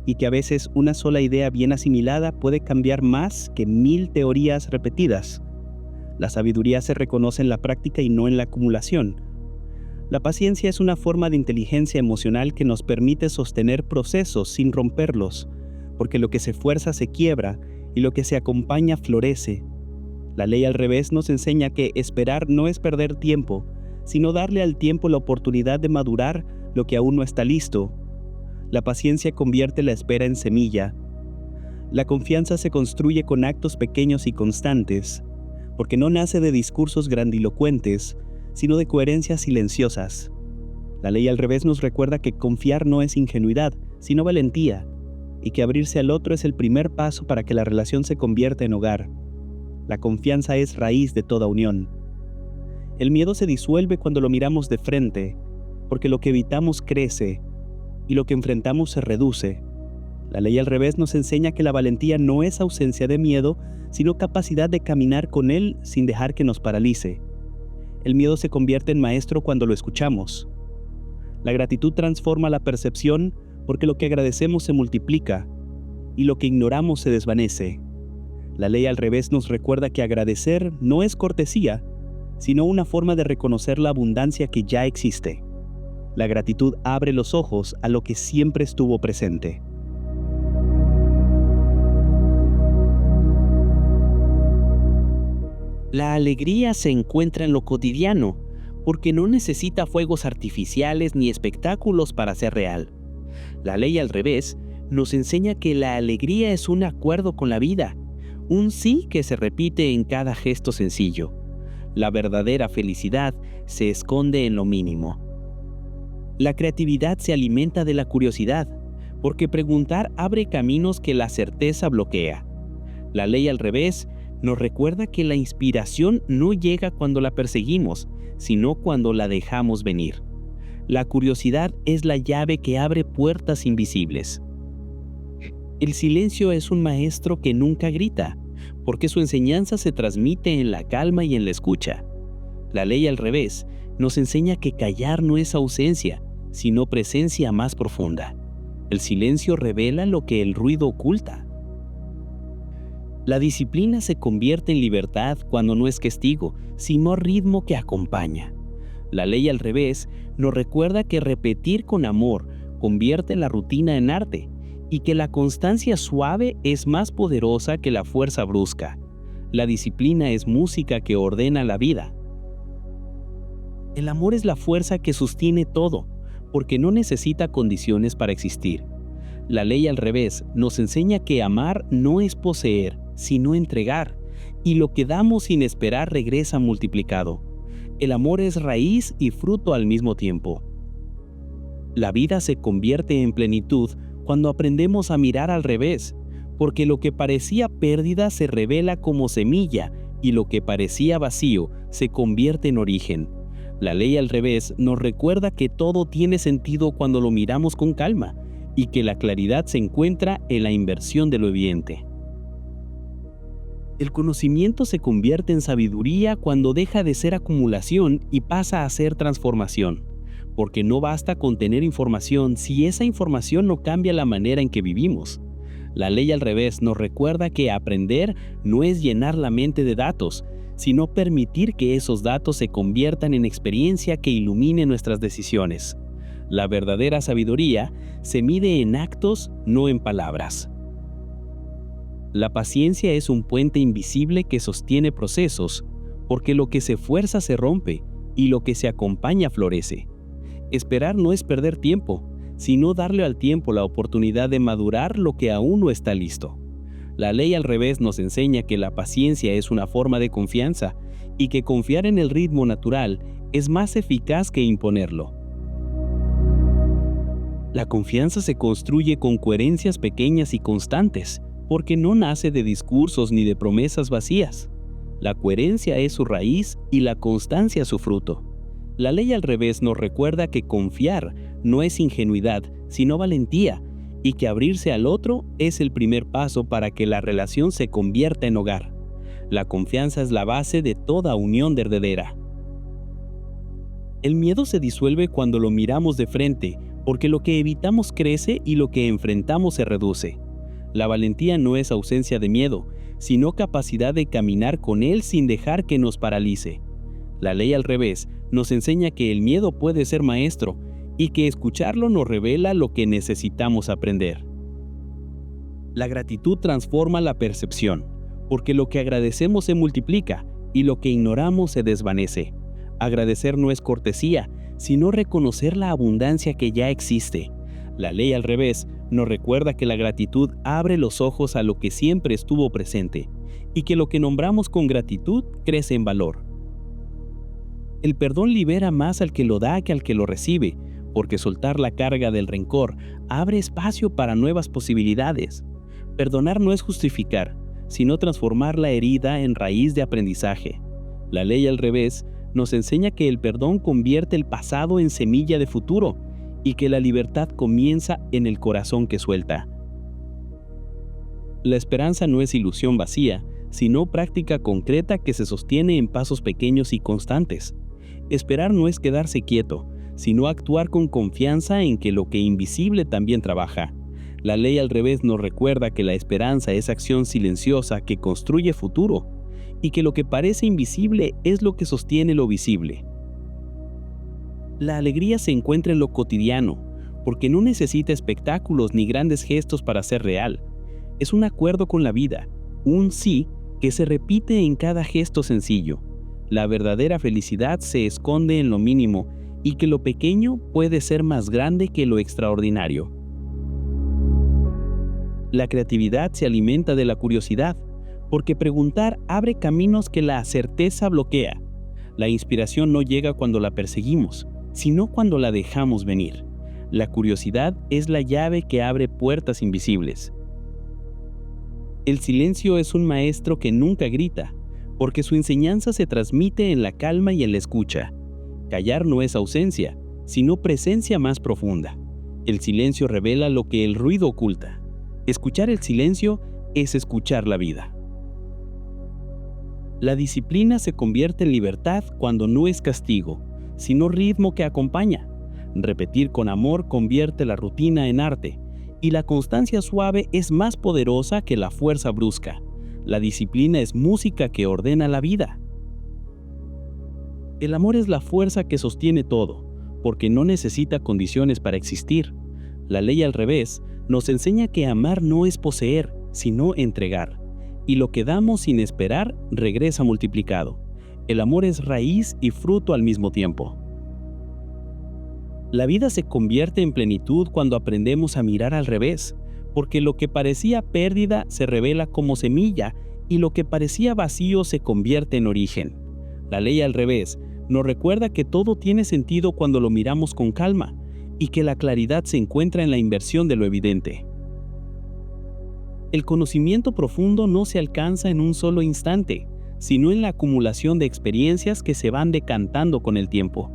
y que a veces una sola idea bien asimilada puede cambiar más que 1000 teorías repetidas. La sabiduría se reconoce en la práctica y no en la acumulación. La paciencia es una forma de inteligencia emocional que nos permite sostener procesos sin romperlos, porque lo que se fuerza se quiebra y lo que se acompaña florece. La ley al revés nos enseña que esperar no es perder tiempo, sino darle al tiempo la oportunidad de madurar lo que aún no está listo. La paciencia convierte la espera en semilla. La confianza se construye con actos pequeños y constantes, porque no nace de discursos grandilocuentes, sino de coherencias silenciosas. La ley al revés nos recuerda que confiar no es ingenuidad, sino valentía, y que abrirse al otro es el primer paso para que la relación se convierta en hogar. La confianza es raíz de toda unión. El miedo se disuelve cuando lo miramos de frente, porque lo que evitamos crece, y lo que enfrentamos se reduce. La ley al revés nos enseña que la valentía no es ausencia de miedo, sino capacidad de caminar con él sin dejar que nos paralice. El miedo se convierte en maestro cuando lo escuchamos. La gratitud transforma la percepción porque lo que agradecemos se multiplica y lo que ignoramos se desvanece. La ley al revés nos recuerda que agradecer no es cortesía, sino una forma de reconocer la abundancia que ya existe. La gratitud abre los ojos a lo que siempre estuvo presente. La alegría se encuentra en lo cotidiano, porque no necesita fuegos artificiales ni espectáculos para ser real. La ley al revés nos enseña que la alegría es un acuerdo con la vida, un sí que se repite en cada gesto sencillo. La verdadera felicidad se esconde en lo mínimo. La creatividad se alimenta de la curiosidad, porque preguntar abre caminos que la certeza bloquea. La ley al revés nos recuerda que la inspiración no llega cuando la perseguimos, sino cuando la dejamos venir. La curiosidad es la llave que abre puertas invisibles. El silencio es un maestro que nunca grita, porque su enseñanza se transmite en la calma y en la escucha. La ley al revés nos enseña que callar no es ausencia, sino presencia más profunda. El silencio revela lo que el ruido oculta. La disciplina se convierte en libertad cuando no es castigo, sino ritmo que acompaña. La ley al revés nos recuerda que repetir con amor convierte la rutina en arte y que la constancia suave es más poderosa que la fuerza brusca. La disciplina es música que ordena la vida. El amor es la fuerza que sostiene todo, porque no necesita condiciones para existir. La ley al revés nos enseña que amar no es poseer, sino entregar, y lo que damos sin esperar regresa multiplicado. El amor es raíz y fruto al mismo tiempo. La vida se convierte en plenitud cuando aprendemos a mirar al revés, porque lo que parecía pérdida se revela como semilla y lo que parecía vacío se convierte en origen. La ley al revés nos recuerda que todo tiene sentido cuando lo miramos con calma y que la claridad se encuentra en la inversión de lo evidente. El conocimiento se convierte en sabiduría cuando deja de ser acumulación y pasa a ser transformación, porque no basta con tener información si esa información no cambia la manera en que vivimos. La ley al revés nos recuerda que aprender no es llenar la mente de datos, sino permitir que esos datos se conviertan en experiencia que ilumine nuestras decisiones. La verdadera sabiduría se mide en actos, no en palabras. La paciencia es un puente invisible que sostiene procesos, porque lo que se fuerza se rompe y lo que se acompaña florece. Esperar no es perder tiempo, sino darle al tiempo la oportunidad de madurar lo que aún no está listo. La ley al revés nos enseña que la paciencia es una forma de confianza y que confiar en el ritmo natural es más eficaz que imponerlo. La confianza se construye con coherencias pequeñas y constantes, porque no nace de discursos ni de promesas vacías. La coherencia es su raíz y la constancia su fruto. La ley al revés nos recuerda que confiar no es ingenuidad, sino valentía, y que abrirse al otro es el primer paso para que la relación se convierta en hogar. La confianza es la base de toda unión verdadera. El miedo se disuelve cuando lo miramos de frente, porque lo que evitamos crece y lo que enfrentamos se reduce. La valentía no es ausencia de miedo, sino capacidad de caminar con él sin dejar que nos paralice. La ley al revés nos enseña que el miedo puede ser maestro y que escucharlo nos revela lo que necesitamos aprender. La gratitud transforma la percepción, porque lo que agradecemos se multiplica y lo que ignoramos se desvanece. Agradecer no es cortesía, sino reconocer la abundancia que ya existe. La ley al revés nos recuerda que la gratitud abre los ojos a lo que siempre estuvo presente y que lo que nombramos con gratitud crece en valor. El perdón libera más al que lo da que al que lo recibe, porque soltar la carga del rencor abre espacio para nuevas posibilidades. Perdonar no es justificar, sino transformar la herida en raíz de aprendizaje. La ley al revés nos enseña que el perdón convierte el pasado en semilla de futuro y que la libertad comienza en el corazón que suelta. La esperanza no es ilusión vacía, sino práctica concreta que se sostiene en pasos pequeños y constantes. Esperar no es quedarse quieto, sino actuar con confianza en que lo que invisible también trabaja. La ley al revés nos recuerda que la esperanza es acción silenciosa que construye futuro, y que lo que parece invisible es lo que sostiene lo visible. La alegría se encuentra en lo cotidiano, porque no necesita espectáculos ni grandes gestos para ser real. Es un acuerdo con la vida, un sí que se repite en cada gesto sencillo. La verdadera felicidad se esconde en lo mínimo y que lo pequeño puede ser más grande que lo extraordinario. La creatividad se alimenta de la curiosidad, porque preguntar abre caminos que la certeza bloquea. La inspiración no llega cuando la perseguimos, sino cuando la dejamos venir. La curiosidad es la llave que abre puertas invisibles. El silencio es un maestro que nunca grita, porque su enseñanza se transmite en la calma y en la escucha. Callar no es ausencia, sino presencia más profunda. El silencio revela lo que el ruido oculta. Escuchar el silencio es escuchar la vida. La disciplina se convierte en libertad cuando no es castigo, sino ritmo que acompaña. Repetir con amor convierte la rutina en arte, y la constancia suave es más poderosa que la fuerza brusca. La disciplina es música que ordena la vida. El amor es la fuerza que sostiene todo, porque no necesita condiciones para existir. La ley al revés nos enseña que amar no es poseer, sino entregar. Y lo que damos sin esperar regresa multiplicado. El amor es raíz y fruto al mismo tiempo. La vida se convierte en plenitud cuando aprendemos a mirar al revés, porque lo que parecía pérdida se revela como semilla y lo que parecía vacío se convierte en origen. La ley al revés nos recuerda que todo tiene sentido cuando lo miramos con calma y que la claridad se encuentra en la inversión de lo evidente. El conocimiento profundo no se alcanza en un solo instante, sino en la acumulación de experiencias que se van decantando con el tiempo.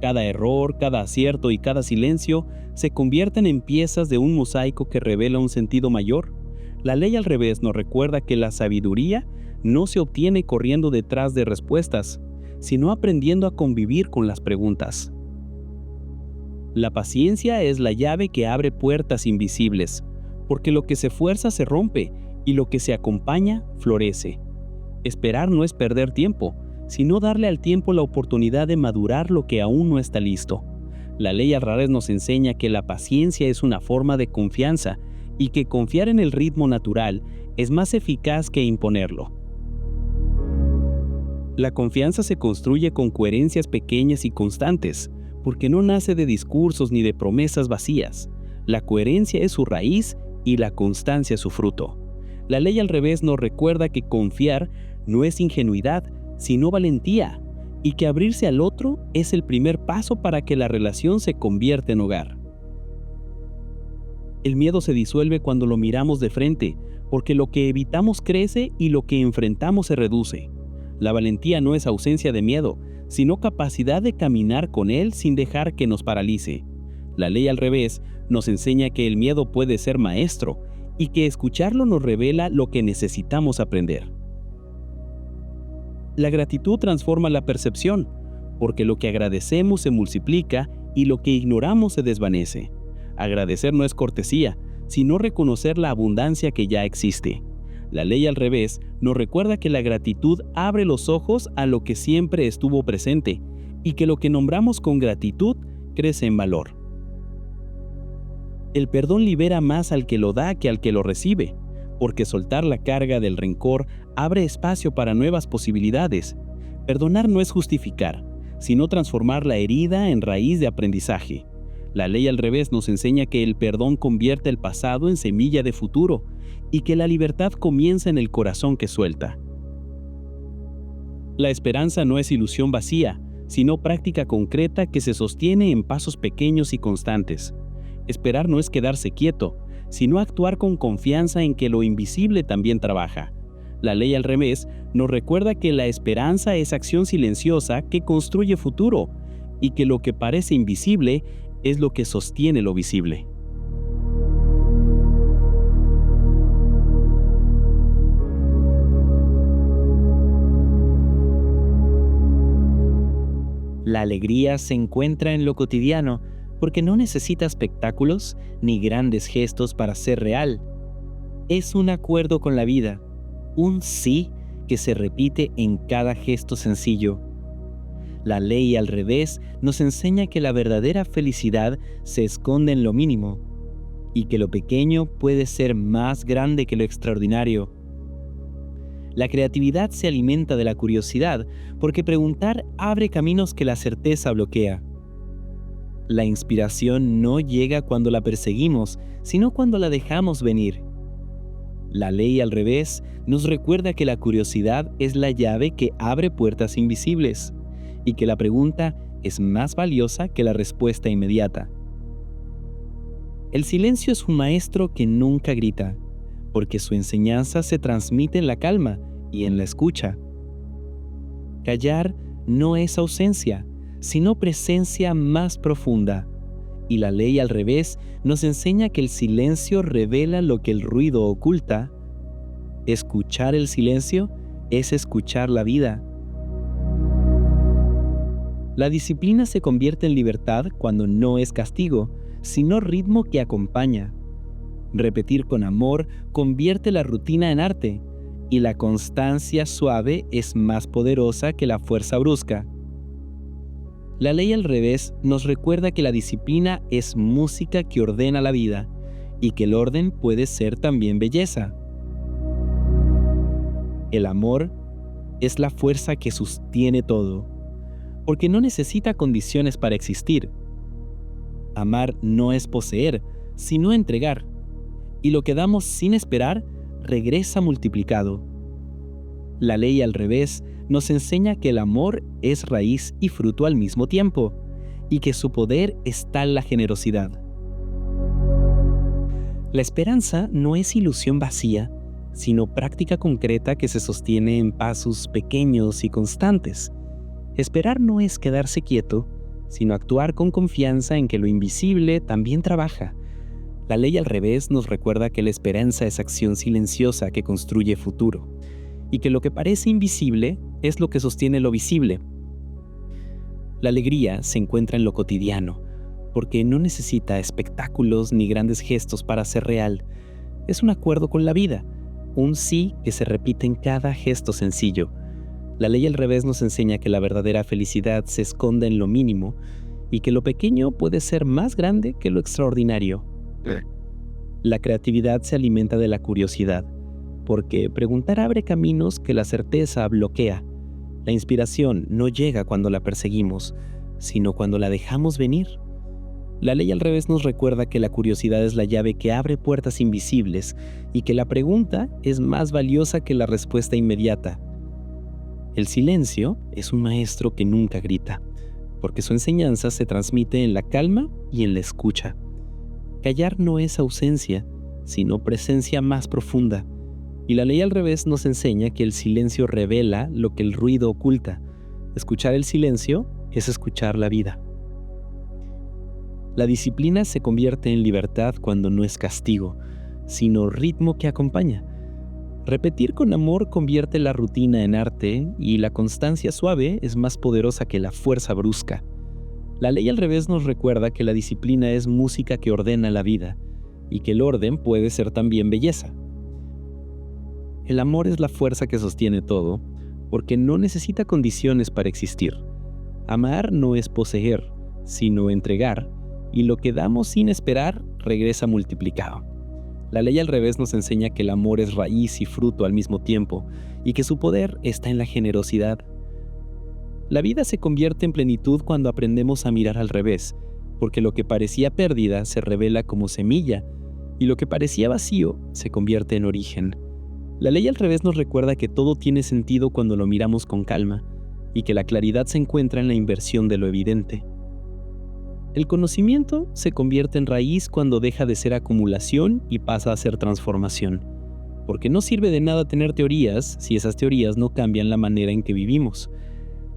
Cada error, cada acierto y cada silencio se convierten en piezas de un mosaico que revela un sentido mayor. La ley al revés nos recuerda que la sabiduría no se obtiene corriendo detrás de respuestas, sino aprendiendo a convivir con las preguntas. La paciencia es la llave que abre puertas invisibles, porque lo que se fuerza se rompe y lo que se acompaña florece. Esperar no es perder tiempo, sino darle al tiempo la oportunidad de madurar lo que aún no está listo. La ley al revés nos enseña que la paciencia es una forma de confianza y que confiar en el ritmo natural es más eficaz que imponerlo. La confianza se construye con coherencias pequeñas y constantes, porque no nace de discursos ni de promesas vacías. La coherencia es su raíz y la constancia su fruto. La ley al revés nos recuerda que confiar no es ingenuidad, sino valentía, y que abrirse al otro es el primer paso para que la relación se convierta en hogar. El miedo se disuelve cuando lo miramos de frente, porque lo que evitamos crece y lo que enfrentamos se reduce. La valentía no es ausencia de miedo, sino capacidad de caminar con él sin dejar que nos paralice. La ley al revés nos enseña que el miedo puede ser maestro y que escucharlo nos revela lo que necesitamos aprender. La gratitud transforma la percepción, porque lo que agradecemos se multiplica y lo que ignoramos se desvanece. Agradecer no es cortesía, sino reconocer la abundancia que ya existe. La ley al revés nos recuerda que la gratitud abre los ojos a lo que siempre estuvo presente y que lo que nombramos con gratitud crece en valor. El perdón libera más al que lo da que al que lo recibe, porque soltar la carga del rencor abre espacio para nuevas posibilidades. Perdonar no es justificar, sino transformar la herida en raíz de aprendizaje. La ley al revés nos enseña que el perdón convierte el pasado en semilla de futuro y que la libertad comienza en el corazón que suelta. La esperanza no es ilusión vacía, sino práctica concreta que se sostiene en pasos pequeños y constantes. Esperar no es quedarse quieto, sino actuar con confianza en que lo invisible también trabaja. La ley al revés nos recuerda que la esperanza es acción silenciosa que construye futuro y que lo que parece invisible es lo que sostiene lo visible. La alegría se encuentra en lo cotidiano, porque no necesita espectáculos ni grandes gestos para ser real. Es un acuerdo con la vida, un sí que se repite en cada gesto sencillo. La ley al revés nos enseña que la verdadera felicidad se esconde en lo mínimo y que lo pequeño puede ser más grande que lo extraordinario. La creatividad se alimenta de la curiosidad porque preguntar abre caminos que la certeza bloquea. La inspiración no llega cuando la perseguimos, sino cuando la dejamos venir. La ley al revés nos recuerda que la curiosidad es la llave que abre puertas invisibles y que la pregunta es más valiosa que la respuesta inmediata. El silencio es un maestro que nunca grita, porque su enseñanza se transmite en la calma y en la escucha. Callar no es ausencia, sino presencia más profunda. Y la ley al revés nos enseña que el silencio revela lo que el ruido oculta. Escuchar el silencio es escuchar la vida. La disciplina se convierte en libertad cuando no es castigo, sino ritmo que acompaña. Repetir con amor convierte la rutina en arte, y la constancia suave es más poderosa que la fuerza brusca. La ley al revés nos recuerda que la disciplina es música que ordena la vida, y que el orden puede ser también belleza. El amor es la fuerza que sostiene todo, porque no necesita condiciones para existir. Amar no es poseer, sino entregar, y lo que damos sin esperar regresa multiplicado. La ley al revés nos enseña que el amor es raíz y fruto al mismo tiempo, y que su poder está en la generosidad. La esperanza no es ilusión vacía, sino práctica concreta que se sostiene en pasos pequeños y constantes. Esperar no es quedarse quieto, sino actuar con confianza en que lo invisible también trabaja. La ley al revés nos recuerda que la esperanza es acción silenciosa que construye futuro, y que lo que parece invisible es lo que sostiene lo visible. La alegría se encuentra en lo cotidiano, porque no necesita espectáculos ni grandes gestos para ser real. Es un acuerdo con la vida, un sí que se repite en cada gesto sencillo. La ley al revés nos enseña que la verdadera felicidad se esconde en lo mínimo y que lo pequeño puede ser más grande que lo extraordinario. La creatividad se alimenta de la curiosidad, porque preguntar abre caminos que la certeza bloquea. La inspiración no llega cuando la perseguimos, sino cuando la dejamos venir. La ley al revés nos recuerda que la curiosidad es la llave que abre puertas invisibles y que la pregunta es más valiosa que la respuesta inmediata. El silencio es un maestro que nunca grita, porque su enseñanza se transmite en la calma y en la escucha. Callar no es ausencia, sino presencia más profunda. Y la ley al revés nos enseña que el silencio revela lo que el ruido oculta, Escuchar el silencio es escuchar la vida. La disciplina se convierte en libertad cuando no es castigo, sino ritmo que acompaña. Repetir con amor convierte la rutina en arte y la constancia suave es más poderosa que la fuerza brusca. La ley al revés nos recuerda que la disciplina es música que ordena la vida y que el orden puede ser también belleza. El amor es la fuerza que sostiene todo porque no necesita condiciones para existir. Amar no es poseer, sino entregar, y lo que damos sin esperar regresa multiplicado. La ley al revés nos enseña que el amor es raíz y fruto al mismo tiempo, y que su poder está en la generosidad. La vida se convierte en plenitud cuando aprendemos a mirar al revés, porque lo que parecía pérdida se revela como semilla, y lo que parecía vacío se convierte en origen. La ley al revés nos recuerda que todo tiene sentido cuando lo miramos con calma, y que la claridad se encuentra en la inversión de lo evidente. El conocimiento se convierte en raíz cuando deja de ser acumulación y pasa a ser transformación, porque no sirve de nada tener teorías si esas teorías no cambian la manera en que vivimos.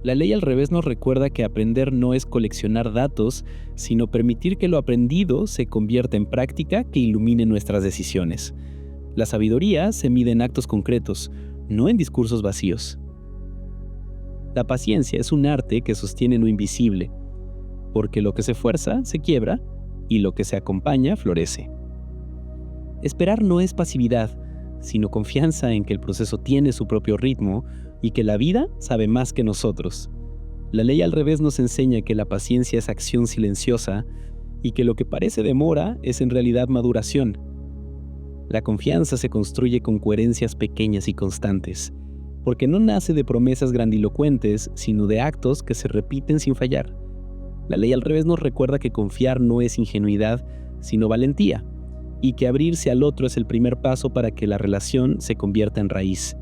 La ley al revés nos recuerda que aprender no es coleccionar datos, sino permitir que lo aprendido se convierta en práctica que ilumine nuestras decisiones. La sabiduría se mide en actos concretos, no en discursos vacíos. La paciencia es un arte que sostiene lo invisible, porque lo que se fuerza se quiebra y lo que se acompaña florece. Esperar no es pasividad, sino confianza en que el proceso tiene su propio ritmo y que la vida sabe más que nosotros. La ley al revés nos enseña que la paciencia es acción silenciosa y que lo que parece demora es en realidad maduración. La confianza se construye con coherencias pequeñas y constantes, porque no nace de promesas grandilocuentes, sino de actos que se repiten sin fallar. La ley al revés nos recuerda que confiar no es ingenuidad, sino valentía, y que abrirse al otro es el primer paso para que la relación se convierta en raíz.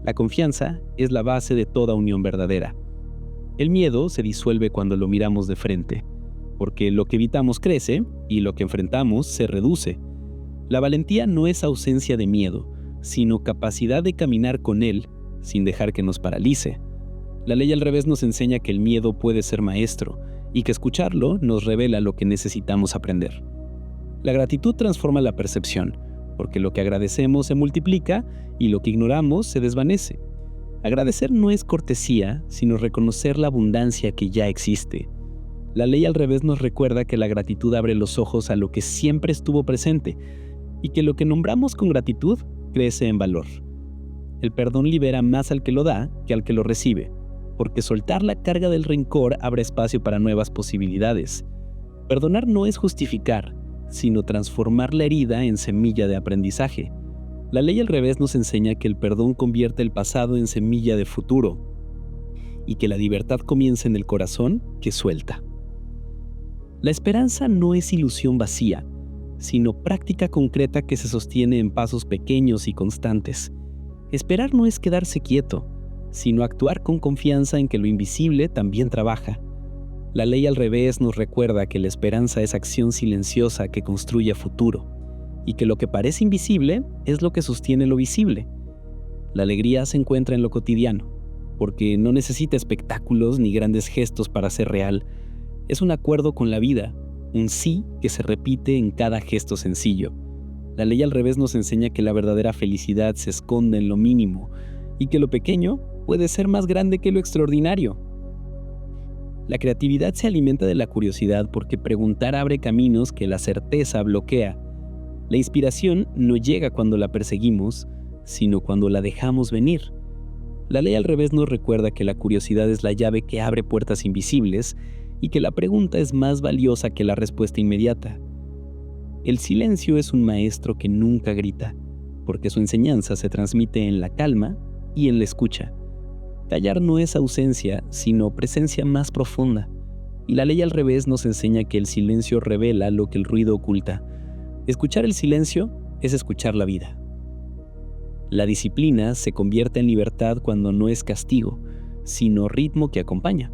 La confianza es la base de toda unión verdadera. El miedo se disuelve cuando lo miramos de frente, porque lo que evitamos crece y lo que enfrentamos se reduce. La valentía no es ausencia de miedo, sino capacidad de caminar con él sin dejar que nos paralice. La ley al revés nos enseña que el miedo puede ser maestro y que escucharlo nos revela lo que necesitamos aprender. La gratitud transforma la percepción, porque lo que agradecemos se multiplica y lo que ignoramos se desvanece. Agradecer no es cortesía, sino reconocer la abundancia que ya existe. La ley al revés nos recuerda que la gratitud abre los ojos a lo que siempre estuvo presente y que lo que nombramos con gratitud crece en valor. El perdón libera más al que lo da que al que lo recibe, porque soltar la carga del rencor abre espacio para nuevas posibilidades. Perdonar no es justificar, sino transformar la herida en semilla de aprendizaje. La ley al revés nos enseña que el perdón convierte el pasado en semilla de futuro y que la libertad comienza en el corazón que suelta. La esperanza no es ilusión vacía, sino práctica concreta que se sostiene en pasos pequeños y constantes. Esperar no es quedarse quieto, sino actuar con confianza en que lo invisible también trabaja. La ley al revés nos recuerda que la esperanza es acción silenciosa que construye futuro, y que lo que parece invisible es lo que sostiene lo visible. La alegría se encuentra en lo cotidiano, porque no necesita espectáculos ni grandes gestos para ser real. Es un acuerdo con la vida, un sí que se repite en cada gesto sencillo. La ley al revés nos enseña que la verdadera felicidad se esconde en lo mínimo, y que lo pequeño puede ser más grande que lo extraordinario. La creatividad se alimenta de la curiosidad porque preguntar abre caminos que la certeza bloquea. La inspiración no llega cuando la perseguimos, sino cuando la dejamos venir. La ley al revés nos recuerda que la curiosidad es la llave que abre puertas invisibles y que la pregunta es más valiosa que la respuesta inmediata. El silencio es un maestro que nunca grita, porque su enseñanza se transmite en la calma y en la escucha. Callar no es ausencia, sino presencia más profunda. Y la ley al revés nos enseña que el silencio revela lo que el ruido oculta. Escuchar el silencio es escuchar la vida. La disciplina se convierte en libertad cuando no es castigo, sino ritmo que acompaña.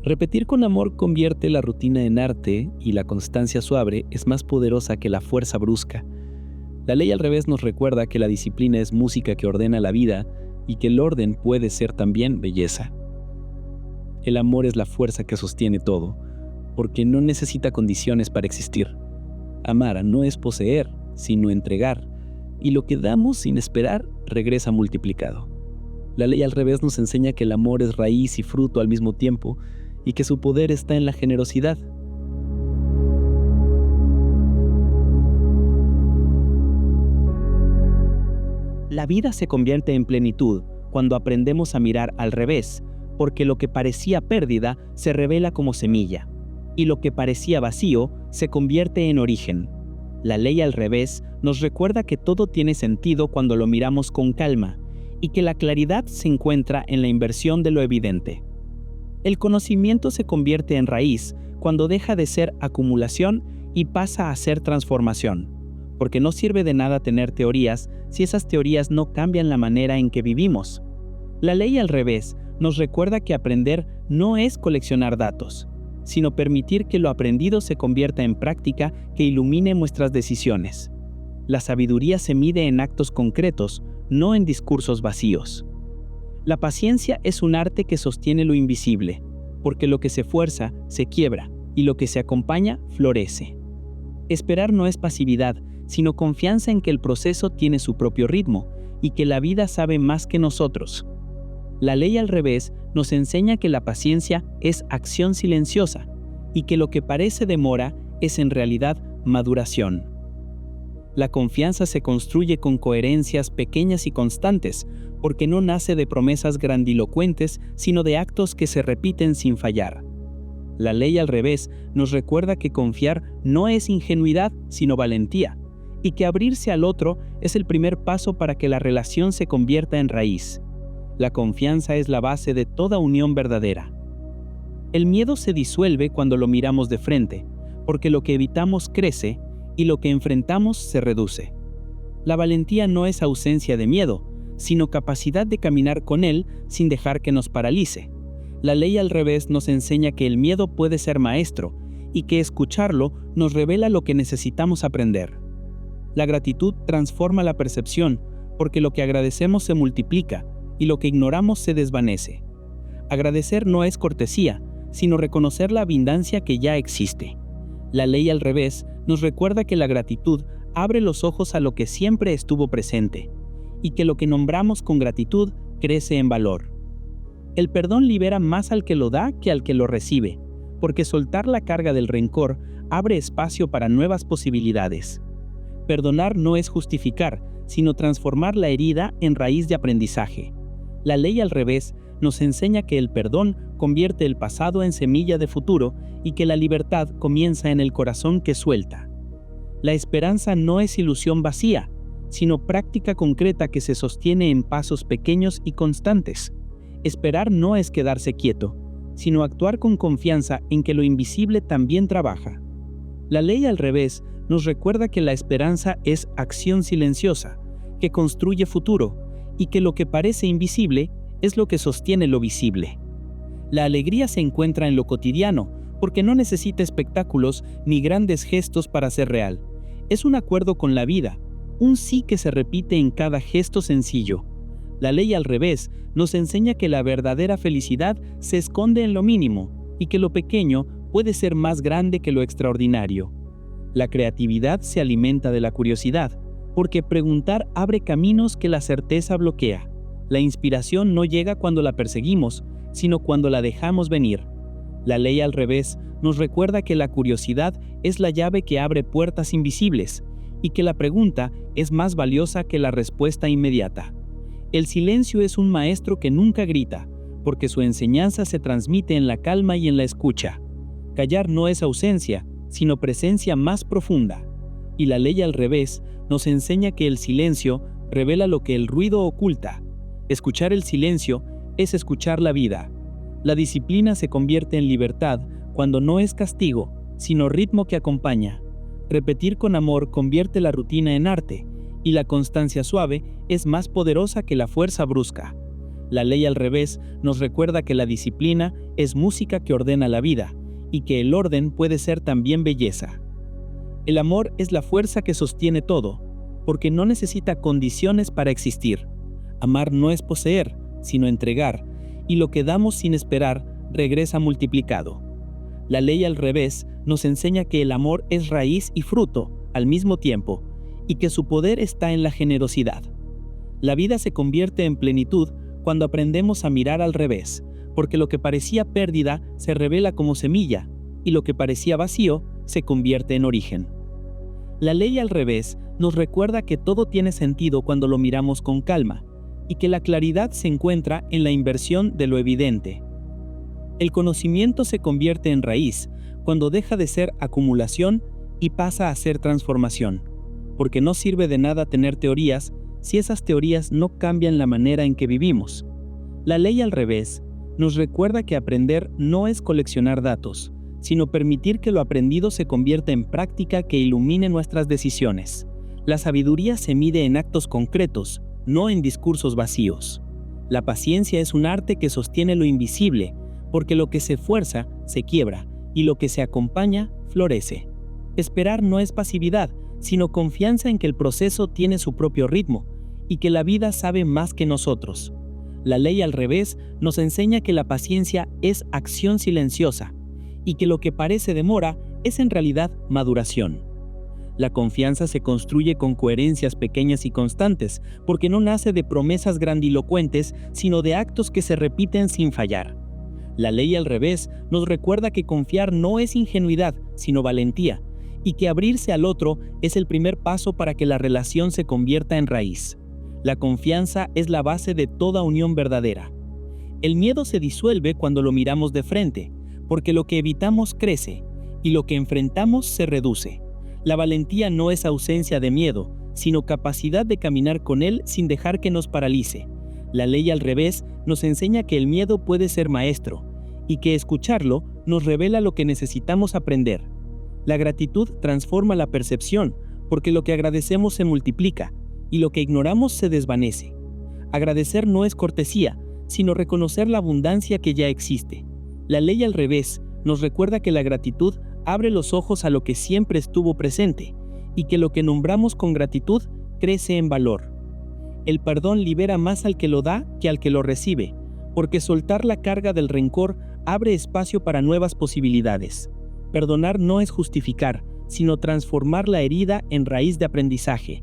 Repetir con amor convierte la rutina en arte y la constancia suave es más poderosa que la fuerza brusca. La ley al revés nos recuerda que la disciplina es música que ordena la vida y que el orden puede ser también belleza. El amor es la fuerza que sostiene todo, porque no necesita condiciones para existir. Amar no es poseer, sino entregar, y lo que damos sin esperar regresa multiplicado. La ley al revés nos enseña que el amor es raíz y fruto al mismo tiempo, y que su poder está en la generosidad. La vida se convierte en plenitud cuando aprendemos a mirar al revés, porque lo que parecía pérdida se revela como semilla, y lo que parecía vacío se convierte en origen. La ley al revés nos recuerda que todo tiene sentido cuando lo miramos con calma, y que la claridad se encuentra en la inversión de lo evidente. El conocimiento se convierte en raíz cuando deja de ser acumulación y pasa a ser transformación, porque no sirve de nada tener teorías si esas teorías no cambian la manera en que vivimos. La ley al revés nos recuerda que aprender no es coleccionar datos, sino permitir que lo aprendido se convierta en práctica que ilumine nuestras decisiones. La sabiduría se mide en actos concretos, no en discursos vacíos. La paciencia es un arte que sostiene lo invisible, porque lo que se fuerza se quiebra y lo que se acompaña florece. Esperar no es pasividad, sino confianza en que el proceso tiene su propio ritmo y que la vida sabe más que nosotros. La ley al revés nos enseña que la paciencia es acción silenciosa y que lo que parece demora es en realidad maduración. La confianza se construye con coherencias pequeñas y constantes, porque no nace de promesas grandilocuentes, sino de actos que se repiten sin fallar. La ley al revés nos recuerda que confiar no es ingenuidad, sino valentía, y que abrirse al otro es el primer paso para que la relación se convierta en raíz. La confianza es la base de toda unión verdadera. El miedo se disuelve cuando lo miramos de frente, porque lo que evitamos crece y lo que enfrentamos se reduce. La valentía no es ausencia de miedo, sino capacidad de caminar con él sin dejar que nos paralice. La ley al revés nos enseña que el miedo puede ser maestro y que escucharlo nos revela lo que necesitamos aprender. La gratitud transforma la percepción, porque lo que agradecemos se multiplica y lo que ignoramos se desvanece. Agradecer no es cortesía, sino reconocer la abundancia que ya existe. La ley al revés nos recuerda que la gratitud abre los ojos a lo que siempre estuvo presente, y que lo que nombramos con gratitud crece en valor. El perdón libera más al que lo da que al que lo recibe, porque soltar la carga del rencor abre espacio para nuevas posibilidades. Perdonar no es justificar, sino transformar la herida en raíz de aprendizaje. La ley al revés nos enseña que el perdón convierte el pasado en semilla de futuro y que la libertad comienza en el corazón que suelta. La esperanza no es ilusión vacía, sino práctica concreta que se sostiene en pasos pequeños y constantes. Esperar no es quedarse quieto, sino actuar con confianza en que lo invisible también trabaja. La ley al revés nos recuerda que la esperanza es acción silenciosa, que construye futuro, y que lo que parece invisible es lo que sostiene lo visible. La alegría se encuentra en lo cotidiano, porque no necesita espectáculos ni grandes gestos para ser real. Es un acuerdo con la vida, un sí que se repite en cada gesto sencillo. La ley al revés nos enseña que la verdadera felicidad se esconde en lo mínimo y que lo pequeño puede ser más grande que lo extraordinario. La creatividad se alimenta de la curiosidad, porque preguntar abre caminos que la certeza bloquea. La inspiración no llega cuando la perseguimos, sino cuando la dejamos venir. La ley al revés nos recuerda que la curiosidad es la llave que abre puertas invisibles y que la pregunta es más valiosa que la respuesta inmediata. El silencio es un maestro que nunca grita, porque su enseñanza se transmite en la calma y en la escucha. Callar no es ausencia, sino presencia más profunda. Y la ley al revés nos enseña que el silencio revela lo que el ruido oculta. Escuchar el silencio es escuchar la vida. La disciplina se convierte en libertad cuando no es castigo, sino ritmo que acompaña. Repetir con amor convierte la rutina en arte, y la constancia suave es más poderosa que la fuerza brusca. La ley al revés nos recuerda que la disciplina es música que ordena la vida, y que el orden puede ser también belleza. El amor es la fuerza que sostiene todo, porque no necesita condiciones para existir. Amar no es poseer, sino entregar, y lo que damos sin esperar regresa multiplicado. La ley al revés nos enseña que el amor es raíz y fruto al mismo tiempo, y que su poder está en la generosidad. La vida se convierte en plenitud cuando aprendemos a mirar al revés, porque lo que parecía pérdida se revela como semilla, y lo que parecía vacío se convierte en origen. La ley al revés nos recuerda que todo tiene sentido cuando lo miramos con calma, y que la claridad se encuentra en la inversión de lo evidente. El conocimiento se convierte en raíz cuando deja de ser acumulación y pasa a ser transformación, porque no sirve de nada tener teorías si esas teorías no cambian la manera en que vivimos. La ley al revés nos recuerda que aprender no es coleccionar datos, sino permitir que lo aprendido se convierta en práctica que ilumine nuestras decisiones. La sabiduría se mide en actos concretos, no en discursos vacíos. La paciencia es un arte que sostiene lo invisible, porque lo que se fuerza se quiebra y lo que se acompaña florece. Esperar no es pasividad, sino confianza en que el proceso tiene su propio ritmo y que la vida sabe más que nosotros. La ley al revés nos enseña que la paciencia es acción silenciosa y que lo que parece demora es en realidad maduración. La confianza se construye con coherencias pequeñas y constantes, porque no nace de promesas grandilocuentes, sino de actos que se repiten sin fallar. La ley al revés nos recuerda que confiar no es ingenuidad, sino valentía, y que abrirse al otro es el primer paso para que la relación se convierta en raíz. La confianza es la base de toda unión verdadera. El miedo se disuelve cuando lo miramos de frente, porque lo que evitamos crece, y lo que enfrentamos se reduce. La valentía no es ausencia de miedo, sino capacidad de caminar con él sin dejar que nos paralice. La ley al revés nos enseña que el miedo puede ser maestro, y que escucharlo nos revela lo que necesitamos aprender. La gratitud transforma la percepción, porque lo que agradecemos se multiplica, y lo que ignoramos se desvanece. Agradecer no es cortesía, sino reconocer la abundancia que ya existe. La ley al revés nos recuerda que la gratitud abre los ojos a lo que siempre estuvo presente, y que lo que nombramos con gratitud crece en valor. El perdón libera más al que lo da que al que lo recibe, porque soltar la carga del rencor abre espacio para nuevas posibilidades. Perdonar no es justificar, sino transformar la herida en raíz de aprendizaje.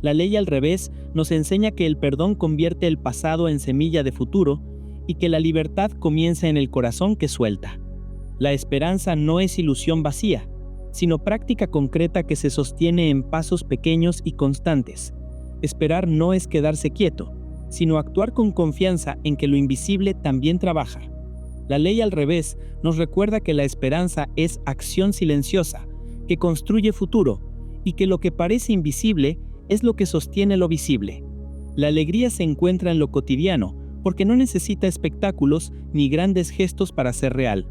La ley al revés nos enseña que el perdón convierte el pasado en semilla de futuro y que la libertad comienza en el corazón que suelta. La esperanza no es ilusión vacía, sino práctica concreta que se sostiene en pasos pequeños y constantes. Esperar no es quedarse quieto, sino actuar con confianza en que lo invisible también trabaja. La ley al revés nos recuerda que la esperanza es acción silenciosa, que construye futuro, y que lo que parece invisible es lo que sostiene lo visible. La alegría se encuentra en lo cotidiano, porque no necesita espectáculos ni grandes gestos para ser real.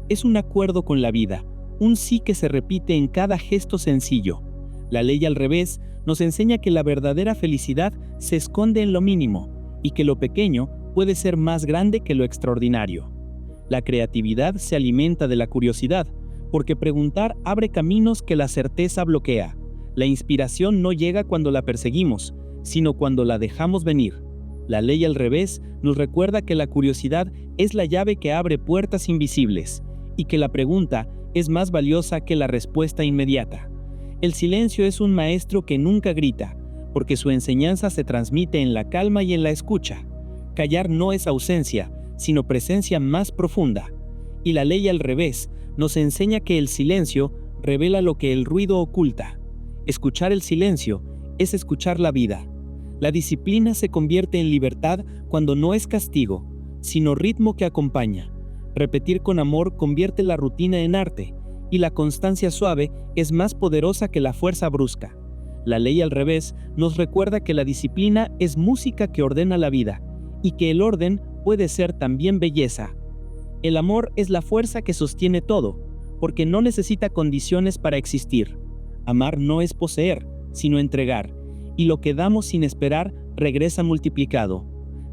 Es un acuerdo con la vida, un sí que se repite en cada gesto sencillo. La ley al revés nos enseña que la verdadera felicidad se esconde en lo mínimo y que lo pequeño puede ser más grande que lo extraordinario. La creatividad se alimenta de la curiosidad, porque preguntar abre caminos que la certeza bloquea. La inspiración no llega cuando la perseguimos, sino cuando la dejamos venir. La ley al revés nos recuerda que la curiosidad es la llave que abre puertas invisibles, y que la pregunta es más valiosa que la respuesta inmediata. El silencio es un maestro que nunca grita, porque su enseñanza se transmite en la calma y en la escucha. Callar no es ausencia, sino presencia más profunda. Y la ley al revés nos enseña que el silencio revela lo que el ruido oculta. Escuchar el silencio es escuchar la vida. La disciplina se convierte en libertad cuando no es castigo, sino ritmo que acompaña. Repetir con amor convierte la rutina en arte, y la constancia suave es más poderosa que la fuerza brusca. La ley al revés nos recuerda que la disciplina es música que ordena la vida, y que el orden puede ser también belleza. El amor es la fuerza que sostiene todo, porque no necesita condiciones para existir. Amar no es poseer, sino entregar, y lo que damos sin esperar regresa multiplicado.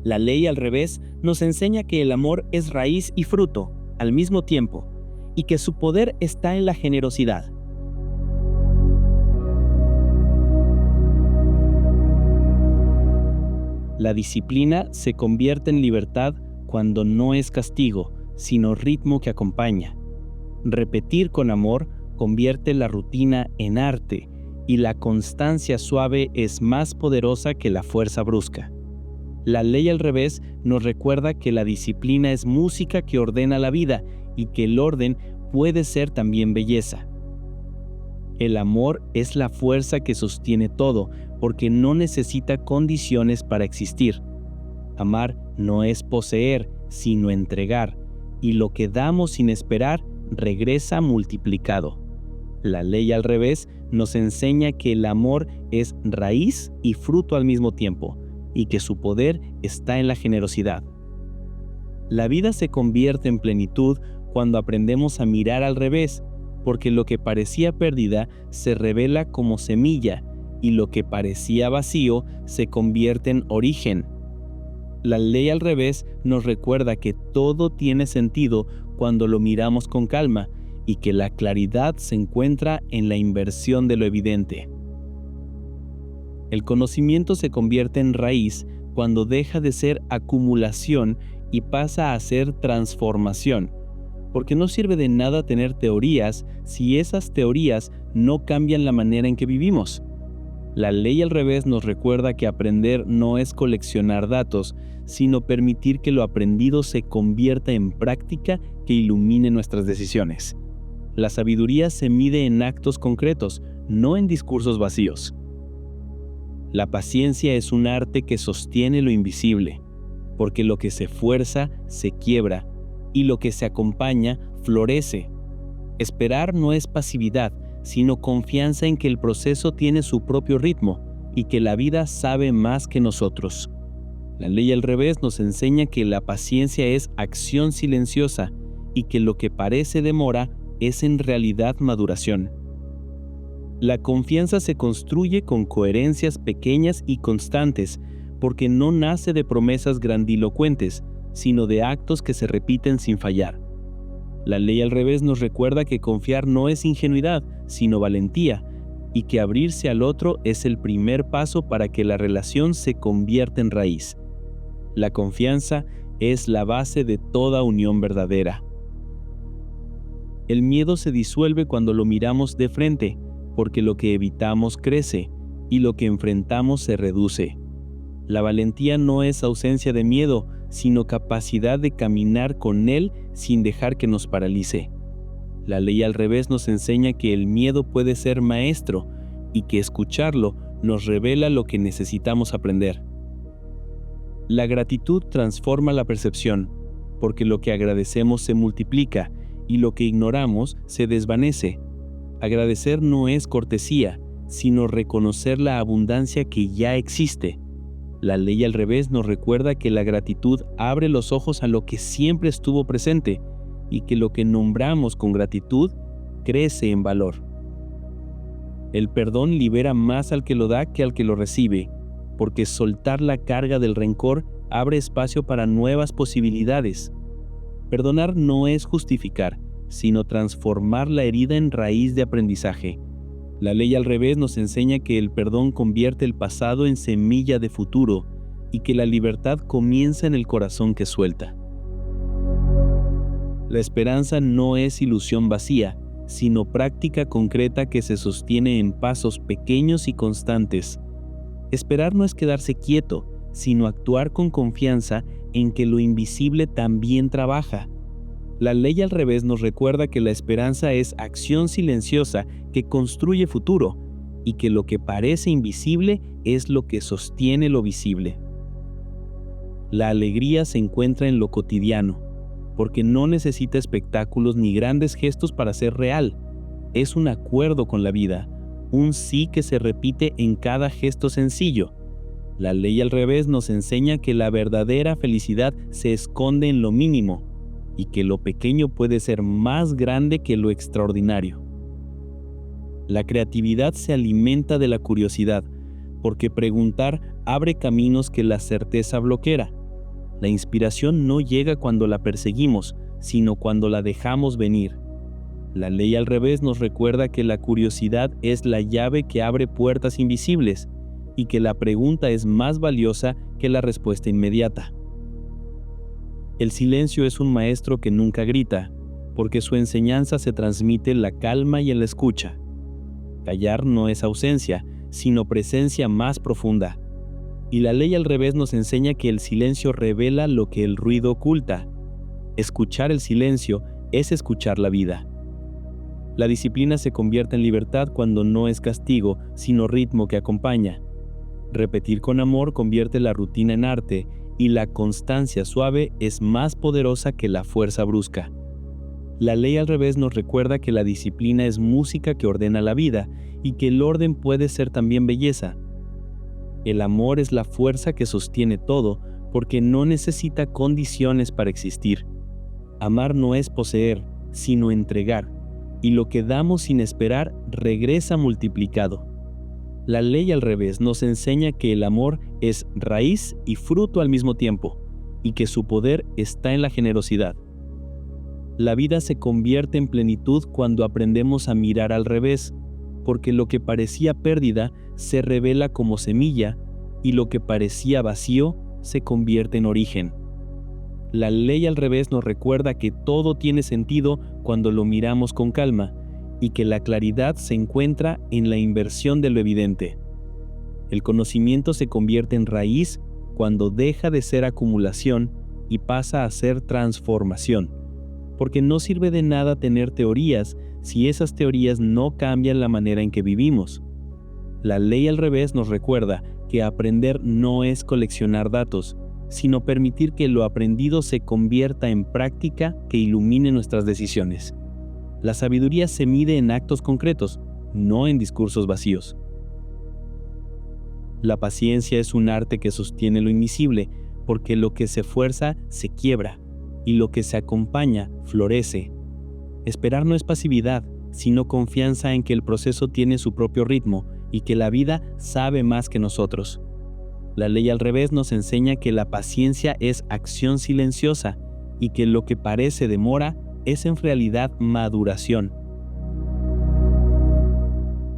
La ley al revés nos enseña que el amor es raíz y fruto, al mismo tiempo, y que su poder está en la generosidad. La disciplina se convierte en libertad cuando no es castigo, sino ritmo que acompaña. Repetir con amor convierte la rutina en arte, y la constancia suave es más poderosa que la fuerza brusca. La ley al revés nos recuerda que la disciplina es música que ordena la vida y que el orden puede ser también belleza. El amor es la fuerza que sostiene todo, porque no necesita condiciones para existir. Amar no es poseer, sino entregar, y lo que damos sin esperar regresa multiplicado. La ley al revés nos enseña que el amor es raíz y fruto al mismo tiempo, y que su poder está en la generosidad. La vida se convierte en plenitud cuando aprendemos a mirar al revés, porque lo que parecía pérdida se revela como semilla, y lo que parecía vacío se convierte en origen. La ley al revés nos recuerda que todo tiene sentido cuando lo miramos con calma, y que la claridad se encuentra en la inversión de lo evidente. El conocimiento se convierte en raíz cuando deja de ser acumulación y pasa a ser transformación, porque no sirve de nada tener teorías si esas teorías no cambian la manera en que vivimos. La ley al revés nos recuerda que aprender no es coleccionar datos, sino permitir que lo aprendido se convierta en práctica que ilumine nuestras decisiones. La sabiduría se mide en actos concretos, no en discursos vacíos. La paciencia es un arte que sostiene lo invisible, porque lo que se fuerza se quiebra y lo que se acompaña florece. Esperar no es pasividad, sino confianza en que el proceso tiene su propio ritmo y que la vida sabe más que nosotros. La ley al revés nos enseña que la paciencia es acción silenciosa y que lo que parece demora es en realidad maduración. La confianza se construye con coherencias pequeñas y constantes, porque no nace de promesas grandilocuentes, sino de actos que se repiten sin fallar. La ley al revés nos recuerda que confiar no es ingenuidad, sino valentía, y que abrirse al otro es el primer paso para que la relación se convierta en raíz. La confianza es la base de toda unión verdadera. El miedo se disuelve cuando lo miramos de frente, porque lo que evitamos crece y lo que enfrentamos se reduce. La valentía no es ausencia de miedo, sino capacidad de caminar con él sin dejar que nos paralice. La ley al revés nos enseña que el miedo puede ser maestro y que escucharlo nos revela lo que necesitamos aprender. La gratitud transforma la percepción, porque lo que agradecemos se multiplica y lo que ignoramos se desvanece. Agradecer no es cortesía, sino reconocer la abundancia que ya existe. La ley al revés nos recuerda que la gratitud abre los ojos a lo que siempre estuvo presente y que lo que nombramos con gratitud crece en valor. El perdón libera más al que lo da que al que lo recibe, porque soltar la carga del rencor abre espacio para nuevas posibilidades. Perdonar no es justificar, sino transformar la herida en raíz de aprendizaje. La ley al revés nos enseña que el perdón convierte el pasado en semilla de futuro y que la libertad comienza en el corazón que suelta. La esperanza no es ilusión vacía, sino práctica concreta que se sostiene en pasos pequeños y constantes. Esperar no es quedarse quieto, sino actuar con confianza en que lo invisible también trabaja. La ley al revés nos recuerda que la esperanza es acción silenciosa que construye futuro y que lo que parece invisible es lo que sostiene lo visible. La alegría se encuentra en lo cotidiano, porque no necesita espectáculos ni grandes gestos para ser real. Es un acuerdo con la vida, un sí que se repite en cada gesto sencillo. La ley al revés nos enseña que la verdadera felicidad se esconde en lo mínimo y que lo pequeño puede ser más grande que lo extraordinario. La creatividad se alimenta de la curiosidad, porque preguntar abre caminos que la certeza bloquea. La inspiración no llega cuando la perseguimos, sino cuando la dejamos venir. La ley al revés nos recuerda que la curiosidad es la llave que abre puertas invisibles y que la pregunta es más valiosa que la respuesta inmediata. El silencio es un maestro que nunca grita, porque su enseñanza se transmite en la calma y en la escucha. Callar no es ausencia, sino presencia más profunda. Y la ley al revés nos enseña que el silencio revela lo que el ruido oculta. Escuchar el silencio es escuchar la vida. La disciplina se convierte en libertad cuando no es castigo, sino ritmo que acompaña. Repetir con amor convierte la rutina en arte, y la constancia suave es más poderosa que la fuerza brusca. La ley al revés nos recuerda que la disciplina es música que ordena la vida, y que el orden puede ser también belleza. El amor es la fuerza que sostiene todo, porque no necesita condiciones para existir. Amar no es poseer, sino entregar, y lo que damos sin esperar regresa multiplicado. La ley al revés nos enseña que el amor es raíz y fruto al mismo tiempo, y que su poder está en la generosidad. La vida se convierte en plenitud cuando aprendemos a mirar al revés, porque lo que parecía pérdida se revela como semilla, y lo que parecía vacío se convierte en origen. La ley al revés nos recuerda que todo tiene sentido cuando lo miramos con calma, y que la claridad se encuentra en la inversión de lo evidente. El conocimiento se convierte en raíz cuando deja de ser acumulación y pasa a ser transformación, porque no sirve de nada tener teorías si esas teorías no cambian la manera en que vivimos. La ley al revés nos recuerda que aprender no es coleccionar datos, sino permitir que lo aprendido se convierta en práctica que ilumine nuestras decisiones. La sabiduría se mide en actos concretos, no en discursos vacíos. La paciencia es un arte que sostiene lo invisible, porque lo que se fuerza se quiebra, y lo que se acompaña florece. Esperar no es pasividad, sino confianza en que el proceso tiene su propio ritmo y que la vida sabe más que nosotros. La ley al revés nos enseña que la paciencia es acción silenciosa y que lo que parece demora es en realidad maduración.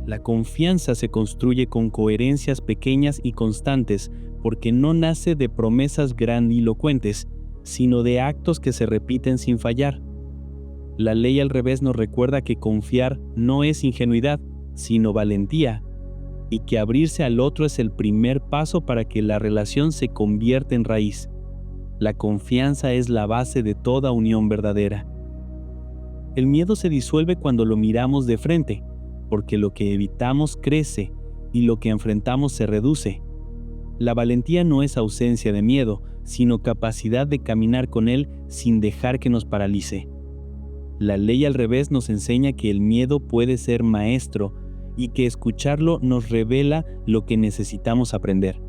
La confianza se construye con coherencias pequeñas y constantes porque no nace de promesas grandilocuentes, sino de actos que se repiten sin fallar. La ley al revés nos recuerda que confiar no es ingenuidad, sino valentía, y que abrirse al otro es el primer paso para que la relación se convierta en raíz. La confianza es la base de toda unión verdadera. El miedo se disuelve cuando lo miramos de frente, porque lo que evitamos crece y lo que enfrentamos se reduce. La valentía no es ausencia de miedo, sino capacidad de caminar con él sin dejar que nos paralice. La ley al revés nos enseña que el miedo puede ser maestro y que escucharlo nos revela lo que necesitamos aprender.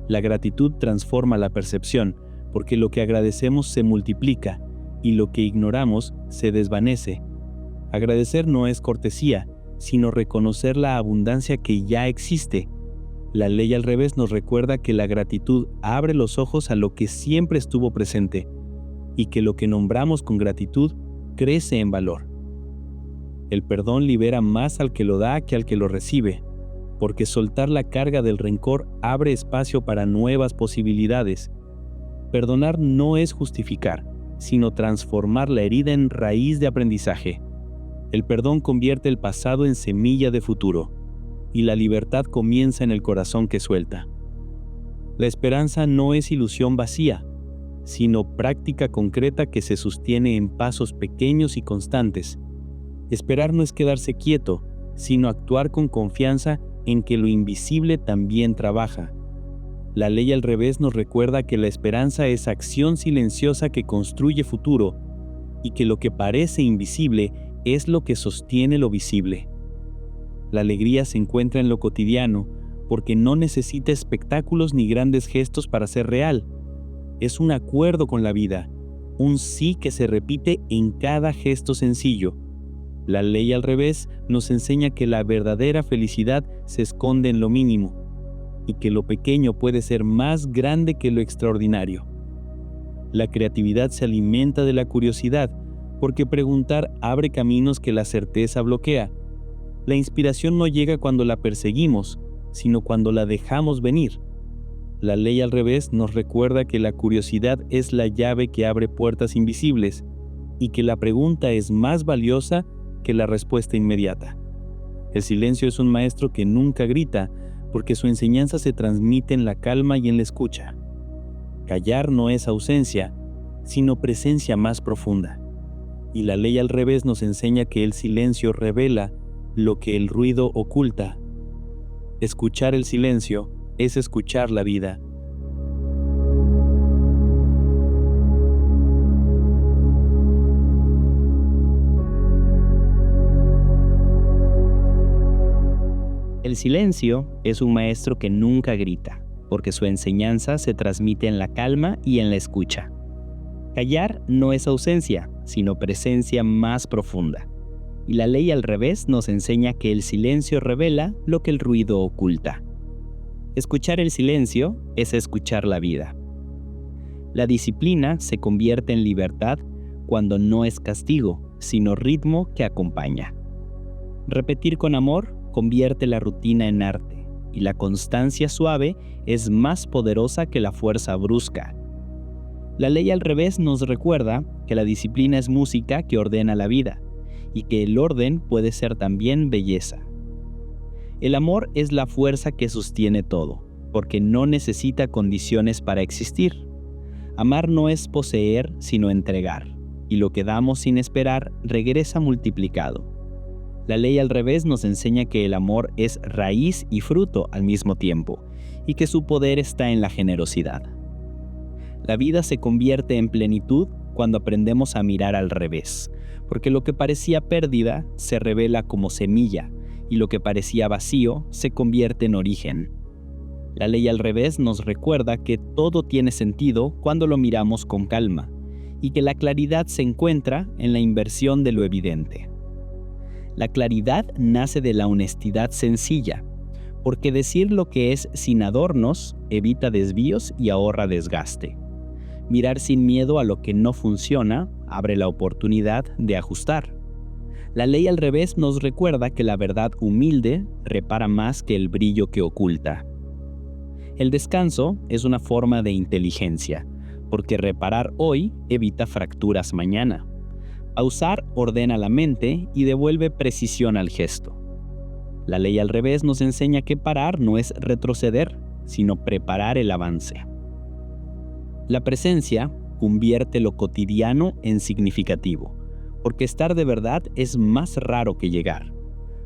La gratitud transforma la percepción, porque lo que agradecemos se multiplica y lo que ignoramos se desvanece. Agradecer no es cortesía, sino reconocer la abundancia que ya existe. La ley al revés nos recuerda que la gratitud abre los ojos a lo que siempre estuvo presente y que lo que nombramos con gratitud crece en valor. El perdón libera más al que lo da que al que lo recibe, porque soltar la carga del rencor abre espacio para nuevas posibilidades. Perdonar no es justificar, sino transformar la herida en raíz de aprendizaje. El perdón convierte el pasado en semilla de futuro, y la libertad comienza en el corazón que suelta. La esperanza no es ilusión vacía, sino práctica concreta que se sostiene en pasos pequeños y constantes. Esperar no es quedarse quieto, sino actuar con confianza en que lo invisible también trabaja. La ley al revés nos recuerda que la esperanza es acción silenciosa que construye futuro y que lo que parece invisible es lo que sostiene lo visible. La alegría se encuentra en lo cotidiano porque no necesita espectáculos ni grandes gestos para ser real. Es un acuerdo con la vida, un sí que se repite en cada gesto sencillo. La ley al revés nos enseña que la verdadera felicidad se esconde en lo mínimo y que lo pequeño puede ser más grande que lo extraordinario. La creatividad se alimenta de la curiosidad porque preguntar abre caminos que la certeza bloquea. La inspiración no llega cuando la perseguimos, sino cuando la dejamos venir. la ley al revés nos recuerda que la curiosidad es la llave que abre puertas invisibles y que la pregunta es más valiosa que la respuesta inmediata. El silencio es un maestro que nunca grita, porque su enseñanza se transmite en la calma y en la escucha. Callar no es ausencia, sino presencia más profunda. Y la ley al revés nos enseña que el silencio revela lo que el ruido oculta. Escuchar el silencio es escuchar la vida. El silencio es un maestro que nunca grita, porque su enseñanza se transmite en la calma y en la escucha. Callar no es ausencia, sino presencia más profunda. Y la ley al revés nos enseña que el silencio revela lo que el ruido oculta. Escuchar el silencio es escuchar la vida. La disciplina se convierte en libertad cuando no es castigo, sino ritmo que acompaña. Repetir con amor convierte la rutina en arte, y la constancia suave es más poderosa que la fuerza brusca. La ley al revés nos recuerda que la disciplina es música que ordena la vida, y que el orden puede ser también belleza. El amor es la fuerza que sostiene todo, porque no necesita condiciones para existir. Amar no es poseer, sino entregar, y lo que damos sin esperar regresa multiplicado. La ley al revés nos enseña que el amor es raíz y fruto al mismo tiempo, y que su poder está en la generosidad. La vida se convierte en plenitud cuando aprendemos a mirar al revés, porque lo que parecía pérdida se revela como semilla, y lo que parecía vacío se convierte en origen. La ley al revés nos recuerda que todo tiene sentido cuando lo miramos con calma, y que la claridad se encuentra en la inversión de lo evidente. La claridad nace de la honestidad sencilla, porque decir lo que es sin adornos evita desvíos y ahorra desgaste. Mirar sin miedo a lo que no funciona abre la oportunidad de ajustar. La ley al revés nos recuerda que la verdad humilde repara más que el brillo que oculta. El descanso es una forma de inteligencia, porque reparar hoy evita fracturas mañana. Pausar ordena la mente y devuelve precisión al gesto. La ley al revés nos enseña que parar no es retroceder, sino preparar el avance. La presencia convierte lo cotidiano en significativo, porque estar de verdad es más raro que llegar.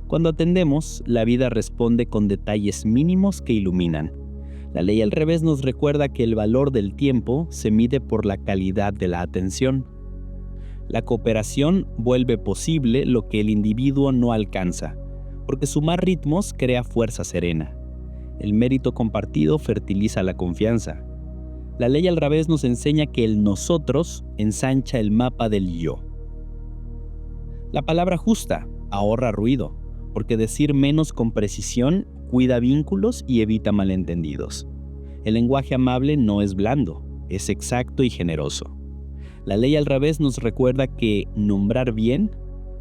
Cuando atendemos, la vida responde con detalles mínimos que iluminan. La ley al revés nos recuerda que el valor del tiempo se mide por la calidad de la atención. La cooperación vuelve posible lo que el individuo no alcanza, porque sumar ritmos crea fuerza serena. El mérito compartido fertiliza la confianza. La ley al revés nos enseña que el nosotros ensancha el mapa del yo. La palabra justa ahorra ruido, porque decir menos con precisión cuida vínculos y evita malentendidos. El lenguaje amable no es blando, es exacto y generoso. La ley al revés nos recuerda que nombrar bien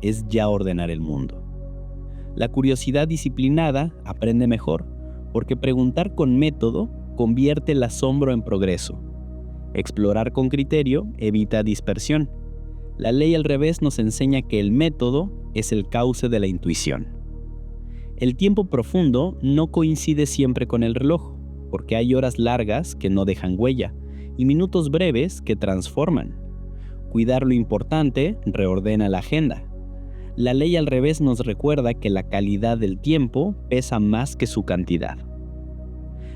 es ya ordenar el mundo. La curiosidad disciplinada aprende mejor, porque preguntar con método convierte el asombro en progreso. Explorar con criterio evita dispersión. La ley al revés nos enseña que el método es el cauce de la intuición. El tiempo profundo no coincide siempre con el reloj, porque hay horas largas que no dejan huella y minutos breves que transforman. Cuidar lo importante reordena la agenda. La ley al revés nos recuerda que la calidad del tiempo pesa más que su cantidad.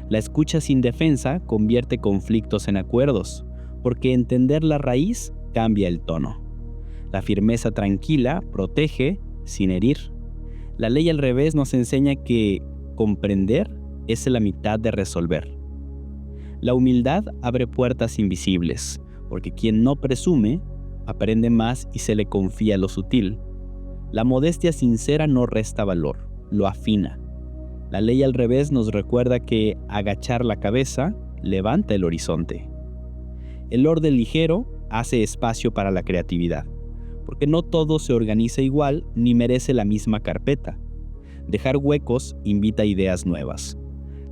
La escucha sin defensa convierte conflictos en acuerdos, porque entender la raíz cambia el tono. La firmeza tranquila protege sin herir. La ley al revés nos enseña que comprender es la mitad de resolver. La humildad abre puertas invisibles, porque quien no presume, aprende más y se le confía lo sutil. La modestia sincera no resta valor, lo afina. La ley al revés nos recuerda que agachar la cabeza levanta el horizonte. El orden ligero hace espacio para la creatividad, porque no todo se organiza igual ni merece la misma carpeta. Dejar huecos invita ideas nuevas.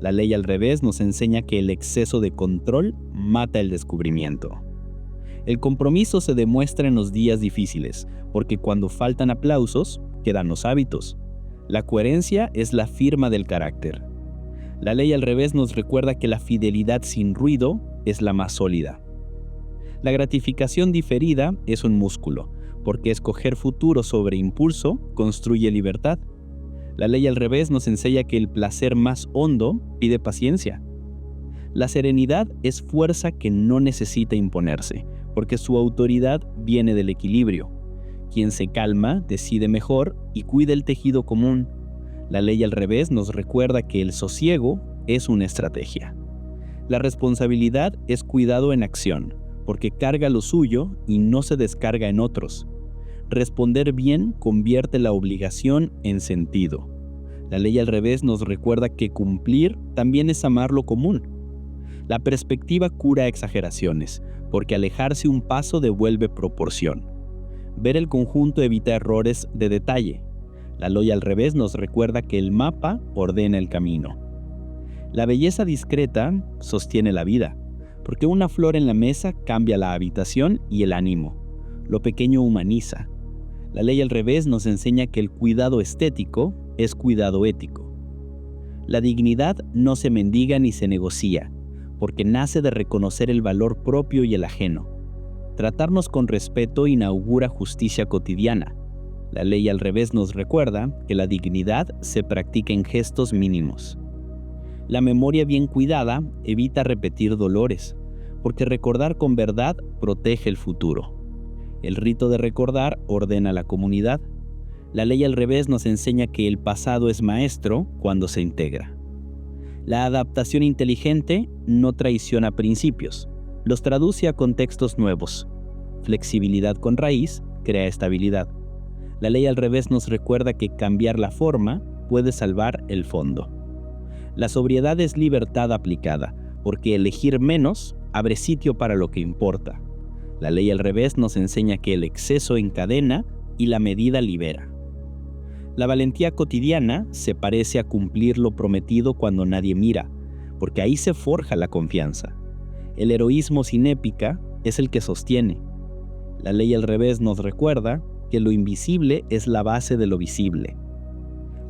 La ley al revés nos enseña que el exceso de control mata el descubrimiento. El compromiso se demuestra en los días difíciles, porque cuando faltan aplausos, quedan los hábitos. La coherencia es la firma del carácter. La ley al revés nos recuerda que la fidelidad sin ruido es la más sólida. La gratificación diferida es un músculo, porque escoger futuro sobre impulso construye libertad. La ley al revés nos enseña que el placer más hondo pide paciencia. La serenidad es fuerza que no necesita imponerse, porque su autoridad viene del equilibrio. Quien se calma decide mejor y cuida el tejido común. La ley al revés nos recuerda que el sosiego es una estrategia. La responsabilidad es cuidado en acción, porque carga lo suyo y no se descarga en otros. Responder bien convierte la obligación en sentido. La ley al revés nos recuerda que cumplir también es amar lo común. La perspectiva cura exageraciones, porque alejarse un paso devuelve proporción. Ver el conjunto evita errores de detalle. La ley al revés nos recuerda que el mapa ordena el camino. La belleza discreta sostiene la vida, porque una flor en la mesa cambia la habitación y el ánimo. Lo pequeño humaniza. La ley al revés nos enseña que el cuidado estético es cuidado ético. La dignidad no se mendiga ni se negocia, porque nace de reconocer el valor propio y el ajeno. Tratarnos con respeto inaugura justicia cotidiana. La ley al revés nos recuerda que la dignidad se practica en gestos mínimos. La memoria bien cuidada evita repetir dolores, porque recordar con verdad protege el futuro. El rito de recordar ordena la comunidad. La ley al revés nos enseña que el pasado es maestro cuando se integra. La adaptación inteligente no traiciona principios, los traduce a contextos nuevos. Flexibilidad con raíz crea estabilidad. La ley al revés nos recuerda que cambiar la forma puede salvar el fondo. La sobriedad es libertad aplicada, porque elegir menos abre sitio para lo que importa. La ley al revés nos enseña que el exceso encadena y la medida libera. La valentía cotidiana se parece a cumplir lo prometido cuando nadie mira, porque ahí se forja la confianza. El heroísmo sin épica es el que sostiene. La ley al revés nos recuerda que lo invisible es la base de lo visible.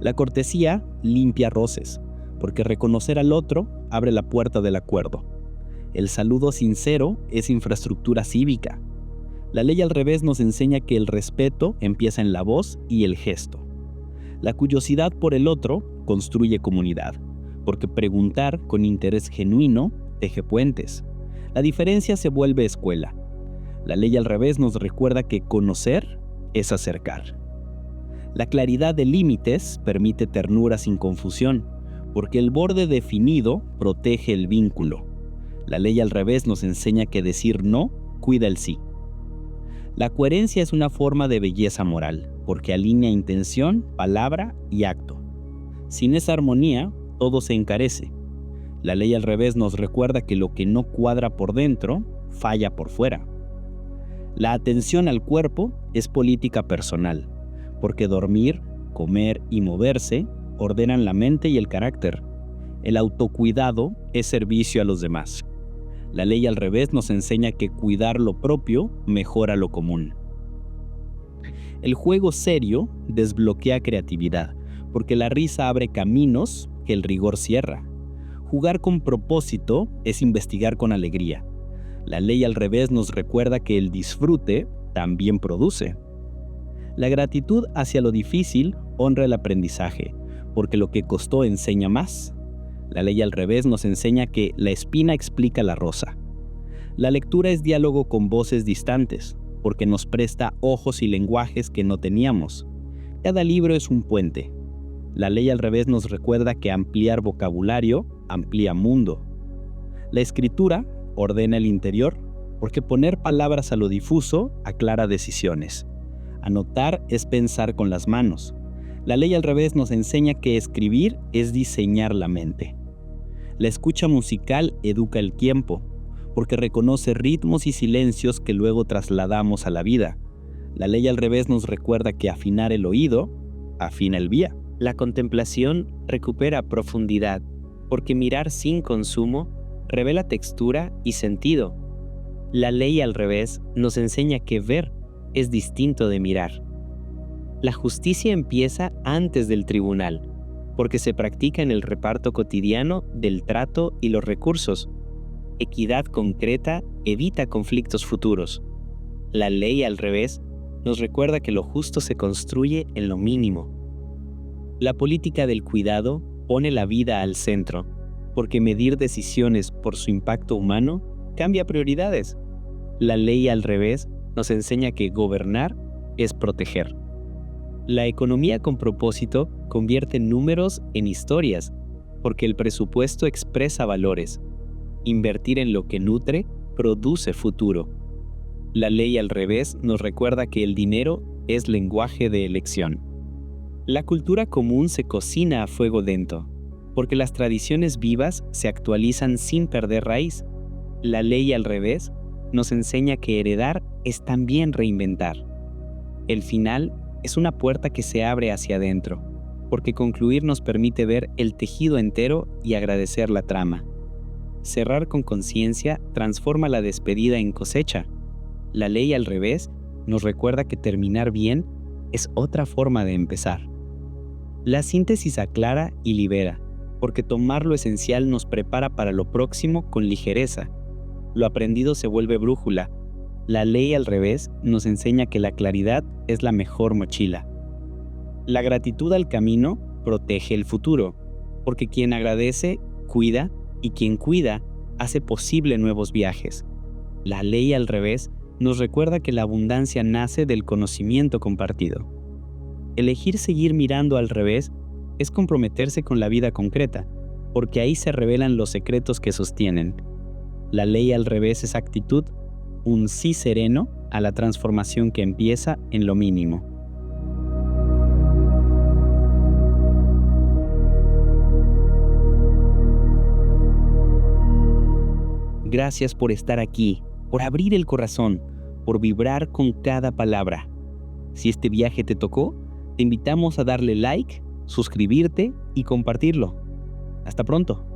La cortesía limpia roces, porque reconocer al otro abre la puerta del acuerdo. El saludo sincero es infraestructura cívica. La ley al revés nos enseña que el respeto empieza en la voz y el gesto. La curiosidad por el otro construye comunidad, porque preguntar con interés genuino teje puentes. La diferencia se vuelve escuela. La ley al revés nos recuerda que conocer es acercar. La claridad de límites permite ternura sin confusión, porque el borde definido protege el vínculo. La ley al revés nos enseña que decir no cuida el sí. La coherencia es una forma de belleza moral, porque alinea intención, palabra y acto. Sin esa armonía, todo se encarece. La ley al revés nos recuerda que lo que no cuadra por dentro, falla por fuera. La atención al cuerpo es política personal, porque dormir, comer y moverse ordenan la mente y el carácter. El autocuidado es servicio a los demás. La ley al revés nos enseña que cuidar lo propio mejora lo común. El juego serio desbloquea creatividad, porque la risa abre caminos que el rigor cierra. Jugar con propósito es investigar con alegría. La ley al revés nos recuerda que el disfrute también produce. La gratitud hacia lo difícil honra el aprendizaje, porque lo que costó enseña más. La ley al revés nos enseña que la espina explica la rosa. La lectura es diálogo con voces distantes, porque nos presta ojos y lenguajes que no teníamos. Cada libro es un puente. La ley al revés nos recuerda que ampliar vocabulario amplía mundo. La escritura ordena el interior, porque poner palabras a lo difuso aclara decisiones. Anotar es pensar con las manos. La ley al revés nos enseña que escribir es diseñar la mente. La escucha musical educa el tiempo, porque reconoce ritmos y silencios que luego trasladamos a la vida. La ley al revés nos recuerda que afinar el oído afina el vía. La contemplación recupera profundidad, porque mirar sin consumo revela textura y sentido. La ley al revés nos enseña que ver es distinto de mirar. La justicia empieza antes del tribunal, porque se practica en el reparto cotidiano del trato y los recursos. Equidad concreta evita conflictos futuros. La ley al revés nos recuerda que lo justo se construye en lo mínimo. La política del cuidado pone la vida al centro, porque medir decisiones por su impacto humano cambia prioridades. La ley al revés nos enseña que gobernar es proteger. La economía con propósito convierte números en historias, porque el presupuesto expresa valores. Invertir en lo que nutre produce futuro. La ley al revés nos recuerda que el dinero es lenguaje de elección. La cultura común se cocina a fuego lento, porque las tradiciones vivas se actualizan sin perder raíz. La ley al revés nos enseña que heredar es también reinventar. El final es una puerta que se abre hacia adentro, porque concluir nos permite ver el tejido entero y agradecer la trama. Cerrar con conciencia transforma la despedida en cosecha. La ley al revés nos recuerda que terminar bien es otra forma de empezar. La síntesis aclara y libera, porque tomar lo esencial nos prepara para lo próximo con ligereza. Lo aprendido se vuelve brújula. La ley al revés nos enseña que la claridad es la mejor mochila. La gratitud al camino protege el futuro, porque quien agradece, cuida, y quien cuida, hace posible nuevos viajes. La ley al revés nos recuerda que la abundancia nace del conocimiento compartido. Elegir seguir mirando al revés es comprometerse con la vida concreta, porque ahí se revelan los secretos que sostienen. La ley al revés es actitud, un sí sereno a la transformación que empieza en lo mínimo. Gracias por estar aquí, por abrir el corazón, por vibrar con cada palabra. Si este viaje te tocó, te invitamos a darle like, suscribirte y compartirlo. Hasta pronto.